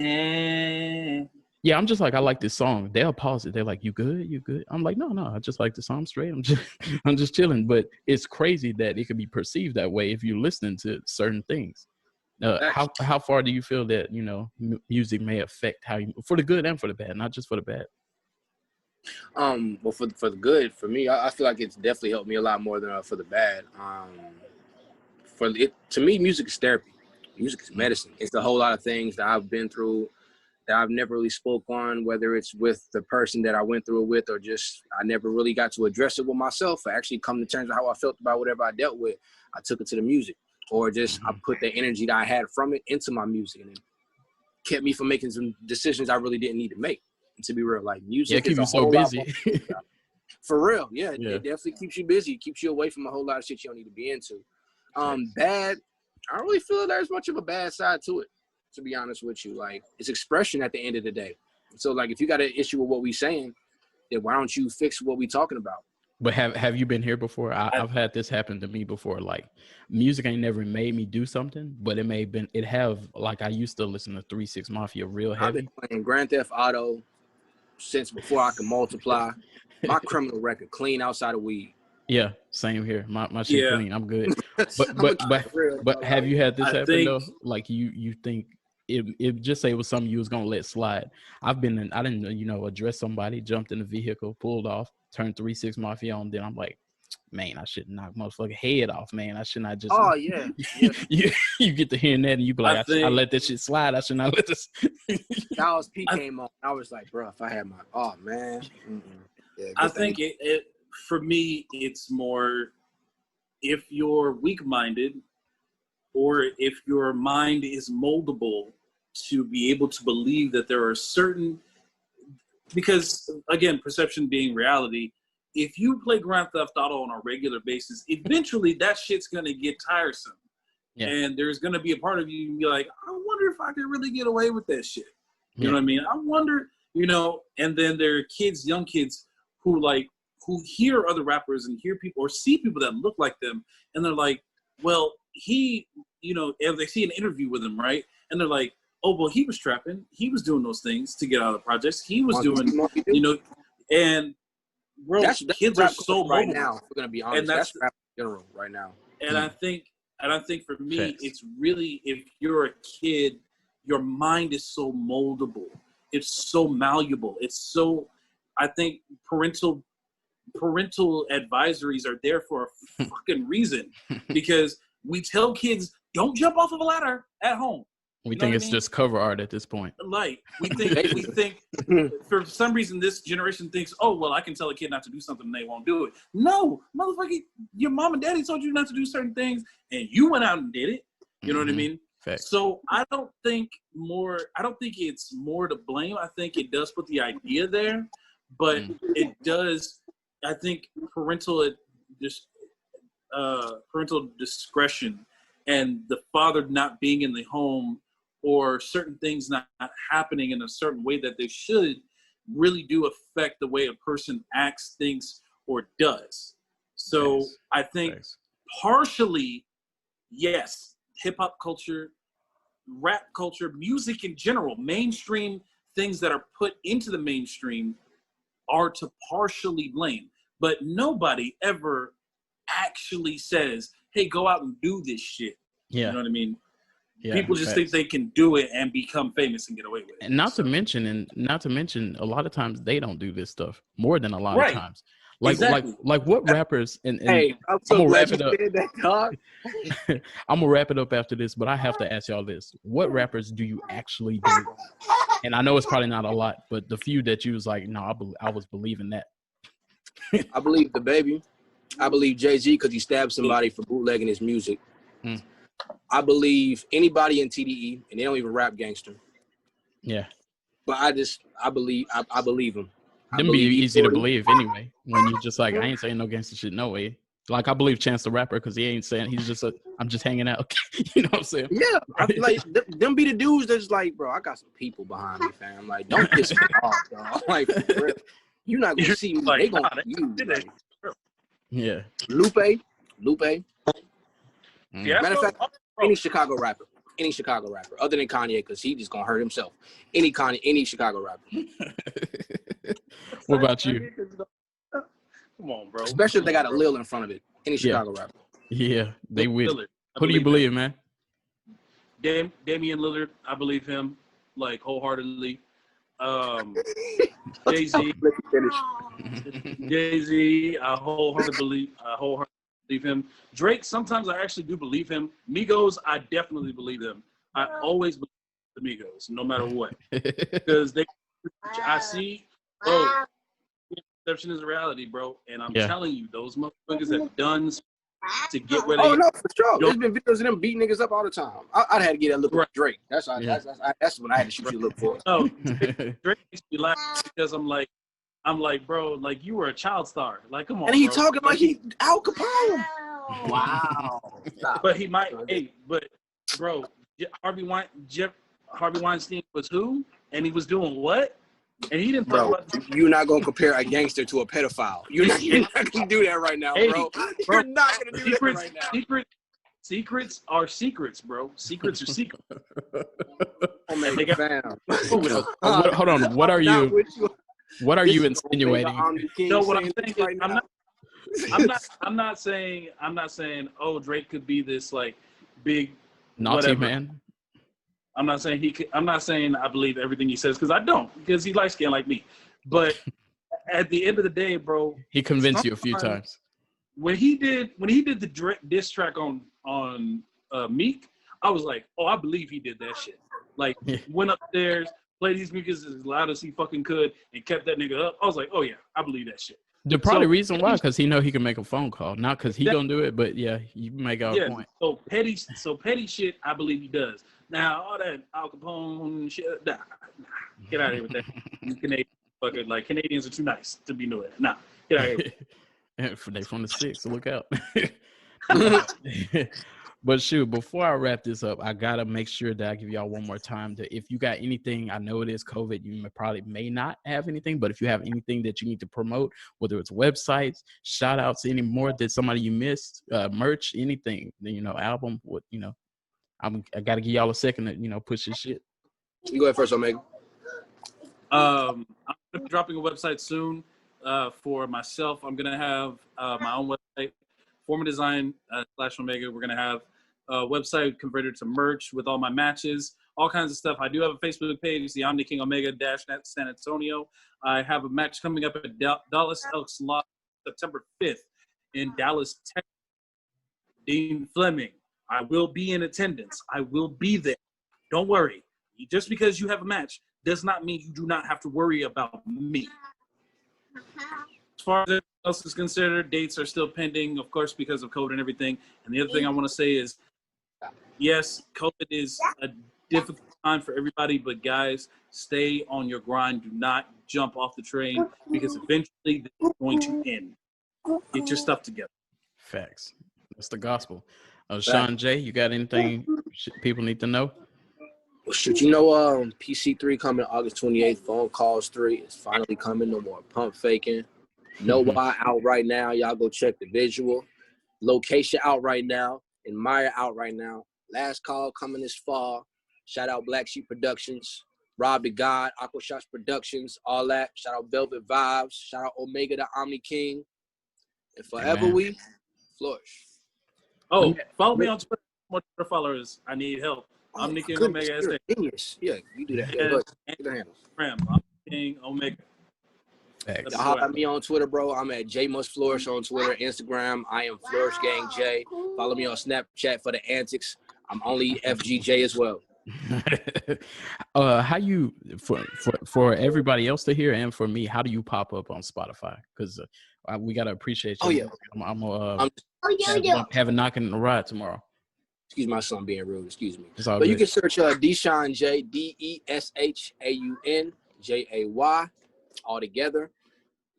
[SPEAKER 1] Yeah, I'm just like, I like this song. They'll pause it. They're like, you good? You good? I'm like, no, I just like the song. I'm straight. I'm just chilling. But it's crazy that it could be perceived that way if you're listening to certain things. How far do you feel that, music may affect how you, for the good and for the bad, not just for the bad?
[SPEAKER 3] Well, for the good, for me, I feel like it's definitely helped me a lot more than for the bad. To me, music is therapy. Music is medicine. It's a whole lot of things that I've been through that I've never really spoke on, whether it's with the person that I went through it with, or just I never really got to address it with myself. I actually come to terms with how I felt about whatever I dealt with. I took it to the music, or just I put the energy that I had from it into my music, and it kept me from making some decisions I really didn't need to make. And to be real, like music
[SPEAKER 1] keep
[SPEAKER 3] is a
[SPEAKER 1] you so
[SPEAKER 3] whole
[SPEAKER 1] busy.
[SPEAKER 3] lot for real. Yeah, it definitely keeps you busy. It keeps you away from a whole lot of shit you don't need to be into. Bad, I don't really feel there's much of a bad side to it, to be honest with you. Like, it's expression at the end of the day. So, like, if you got an issue with what we saying, then why don't you fix what we talking about?
[SPEAKER 1] But have you been here before? I've had this happen to me before. Like, music ain't never made me do something, but like, I used to listen to 3 6 Mafia real heavy.
[SPEAKER 3] I've been playing Grand Theft Auto since before I could multiply. My criminal record clean outside of weed.
[SPEAKER 1] Yeah, same here. My shit clean. I'm good.
[SPEAKER 3] But
[SPEAKER 1] But have you had this happen though?
[SPEAKER 2] think-
[SPEAKER 1] Like you think it just say it was something you was gonna let slide. I didn't address somebody, jumped in the vehicle, pulled off, turned 3 6 Mafia on. Then I'm like, man, I should knock motherfucking head off, man. I should not just.
[SPEAKER 3] Oh yeah.
[SPEAKER 1] you get to hearing that and you be like, I let that shit slide. I should not let this.
[SPEAKER 3] That was P came on. I was like, bro, if I had man. Yeah,
[SPEAKER 2] I think it for me, it's more if you're weak-minded or if your mind is moldable to be able to believe that there are certain, because again, perception being reality, if you play Grand Theft Auto on a regular basis, eventually that shit's going to get tiresome. Yeah. And there's going to be a part of you be like, I wonder if I could really get away with that shit. You know what I mean? I wonder, and then there are kids, young kids who hear other rappers and hear people or see people that look like them. And they're like, well, and they see an interview with him, right? And they're like, oh, well, he was trapping. He was doing those things to get out of the projects. He was doing, and bro,
[SPEAKER 3] that's
[SPEAKER 2] kids are so
[SPEAKER 3] right
[SPEAKER 2] mobile.
[SPEAKER 3] now. We're going to be honest. And that's rap in general right now.
[SPEAKER 2] And I think for me, it's really, if you're a kid, your mind is so moldable. It's so malleable. I think parental advisories are there for a fucking reason, because we tell kids, don't jump off of a ladder at home.
[SPEAKER 1] We think it's just cover art at this point.
[SPEAKER 2] Like, we think for some reason this generation thinks, oh, well, I can tell a kid not to do something and they won't do it. No, motherfucker, your mom and daddy told you not to do certain things and you went out and did it. You know what I mean?
[SPEAKER 1] Facts.
[SPEAKER 2] So I don't think it's more to blame. I think it does put the idea there, but it does, I think parental discretion and the father not being in the home or certain things not happening in a certain way that they should really do affect the way a person acts, thinks, or does. So I think partially yes, hip hop culture, rap culture, music in general, mainstream things that are put into the mainstream are to partially blame. But nobody ever actually says, hey, go out and do this shit.
[SPEAKER 1] Yeah.
[SPEAKER 2] You know what I mean?
[SPEAKER 1] Yeah,
[SPEAKER 2] people just think they can do it and become famous and get away with it.
[SPEAKER 1] And not to mention, a lot of times they don't do this stuff more than a lot of times. Like,
[SPEAKER 2] exactly.
[SPEAKER 1] like what rappers? And
[SPEAKER 3] Hey, I'm so
[SPEAKER 1] gonna
[SPEAKER 3] glad
[SPEAKER 1] wrap
[SPEAKER 3] you
[SPEAKER 1] it up.
[SPEAKER 3] said that, dog.
[SPEAKER 1] I'm gonna wrap it up after this, but I have to ask y'all this: what rappers do you actually believe? And I know it's probably not a lot, but the few that you was like, no, I was believing that.
[SPEAKER 3] I believe the baby. I believe Jay-Z because he stabbed somebody for bootlegging his music.
[SPEAKER 1] Mm.
[SPEAKER 3] I believe anybody in TDE, and they don't even rap gangster.
[SPEAKER 1] Yeah.
[SPEAKER 3] But I believe him.
[SPEAKER 1] Them be easy to believe anyway. When you're just like, I ain't saying no gangster shit, no way. Like I believe Chance the Rapper because he ain't saying, he's just I'm just hanging out. You know what I'm saying?
[SPEAKER 3] Yeah, I feel like them be the dudes that's like, bro, I got some people behind me, fam. Like, don't piss me off, dog. Like, for real. You're not gonna see me.
[SPEAKER 2] Like,
[SPEAKER 3] they gonna see you. Like,
[SPEAKER 1] Yeah.
[SPEAKER 3] Lupe.
[SPEAKER 1] Mm.
[SPEAKER 2] Yeah,
[SPEAKER 3] Matter of fact, any Chicago rapper, other than Kanye, because he just gonna hurt himself. Any Chicago rapper.
[SPEAKER 1] What about you?
[SPEAKER 2] Come on, bro.
[SPEAKER 3] Especially if they got a Lil in front of it. Any Chicago rapper.
[SPEAKER 1] Yeah, they will.
[SPEAKER 2] Lillard.
[SPEAKER 1] Who do you believe, man?
[SPEAKER 2] Damian Lillard, I believe him like wholeheartedly. Jay-Z, I wholeheartedly believe him. Drake, sometimes I actually do believe him. Migos, I definitely believe them. I always believe the Migos, no matter what, because I see, bro. Perception is a reality, bro, and I'm telling you, those motherfuckers have done to get where they.
[SPEAKER 3] Oh no, for sure. There's been videos of them beating niggas up all the time. I'd had to get that look at Drake. That's when I had to shoot you a look for.
[SPEAKER 2] No, Drake makes me laugh because I'm like, bro, like you were a child star. Like, come on.
[SPEAKER 3] And he
[SPEAKER 2] bro.
[SPEAKER 3] talking like he Al Capone. Wow.
[SPEAKER 2] But he might. Hey, but bro, Harvey Weinstein was who? And he was doing what? And he didn't talk about.
[SPEAKER 3] You're not gonna compare a gangster to a pedophile. You're not gonna do that right now, bro. You're not gonna do that right now.
[SPEAKER 2] Secrets are secrets, bro. Secrets are secrets.
[SPEAKER 3] Oh man,
[SPEAKER 1] hold on. What are you insinuating?
[SPEAKER 2] No, what I'm saying is, I'm not saying oh, Drake could be this like big
[SPEAKER 1] naughty
[SPEAKER 2] whatever.
[SPEAKER 1] Man.
[SPEAKER 2] I'm not saying I believe everything he says because I don't, because he light skinned like me. But at the end of the day, bro,
[SPEAKER 1] he convinced you a few times.
[SPEAKER 2] When he did the diss track on Meek, I was like, oh, I believe he did that shit. Like, went upstairs, played these niggas as loud as he fucking could, and kept that nigga up. I was like, oh yeah, I believe that shit.
[SPEAKER 1] The probably reason why, because he know he can make a phone call, not because he gonna do it, but yeah, you make a point.
[SPEAKER 2] So petty shit, I believe he does. Now all that Al Capone shit, nah, get out of here with that. You Canadian fucker, like Canadians are too nice to be doing it. Nah, get out of here.
[SPEAKER 1] They from the six, so look out. But shoot, before I wrap this up, I gotta make sure that I give y'all one more time to, if you got anything, I know it is COVID, you may not have anything, but if you have anything that you need to promote, whether it's websites, shout outs, any more that somebody you missed, merch, anything, album, what, I gotta give y'all a second to, push this shit.
[SPEAKER 3] You go ahead first, Omega.
[SPEAKER 2] I'm gonna be dropping a website soon for myself. I'm gonna have my own website, Forma Design / Omega. We're gonna have a website converted to merch with all my matches, all kinds of stuff. I do have a Facebook page, the Omni King Omega - San Antonio. I have a match coming up at Dallas Elks Lot September 5th in Dallas, Texas. Dean Fleming. I will be in attendance. I will be there. Don't worry. Just because you have a match does not mean you do not have to worry about me. As far as anything else is considered, dates are still pending, of course, because of COVID and everything. And the other thing I want to say is, yes, COVID is a difficult time for everybody, but guys, stay on your grind. Do not jump off the train, because eventually it's going to end. Get your stuff together.
[SPEAKER 1] Facts. That's the gospel. Sean J, you got anything people need to know?
[SPEAKER 3] Well, shit, PC3 coming August 28th. Phone Calls 3 is finally coming. No more pump faking. No Why out right now. Y'all go check the visual. Location out right now. and Maya out right now. Last Call coming this fall. Shout out Black Sheep Productions, Rob the God, Aqua Shots Productions, all that. Shout out Velvet Vibes. Shout out Omega the Omni King. And forever we flourish.
[SPEAKER 2] Oh, follow me on Twitter. More Twitter followers. I need help.
[SPEAKER 3] Oh,
[SPEAKER 2] Omni King
[SPEAKER 3] goodness,
[SPEAKER 2] Omega
[SPEAKER 3] you're
[SPEAKER 2] SA.
[SPEAKER 3] a genius. Yeah, you do that. Yeah,
[SPEAKER 2] And,
[SPEAKER 3] go ahead.
[SPEAKER 2] and
[SPEAKER 3] Get the handles.
[SPEAKER 2] Omni King Omega.
[SPEAKER 1] Thanks.
[SPEAKER 3] Y'all holler at me on Twitter, bro. I'm at J Must Flourish on Twitter, Instagram. I am Flourish Gang J. Follow me on Snapchat for the antics. I'm only FGJ as well.
[SPEAKER 1] How you for everybody else to hear and for me, how do you pop up on Spotify? Because we gotta appreciate you.
[SPEAKER 3] Oh yeah,
[SPEAKER 1] I'm having knocking in the ride tomorrow.
[SPEAKER 3] Excuse my son being rude. Excuse me.
[SPEAKER 1] It's all
[SPEAKER 3] But
[SPEAKER 1] good.
[SPEAKER 3] you can search DeShawn J, DESHAUN JAY all together.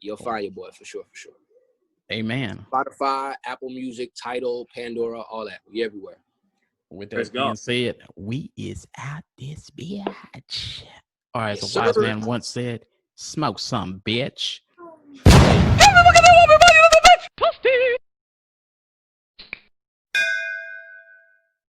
[SPEAKER 3] You'll find your boy for sure.
[SPEAKER 1] Amen.
[SPEAKER 3] Spotify, Apple Music, Tidal, Pandora, all that. We everywhere.
[SPEAKER 1] With that being said, we is out this bitch. Or as
[SPEAKER 3] Yes,
[SPEAKER 1] a wise
[SPEAKER 3] sir.
[SPEAKER 1] man once said, smoke some, bitch.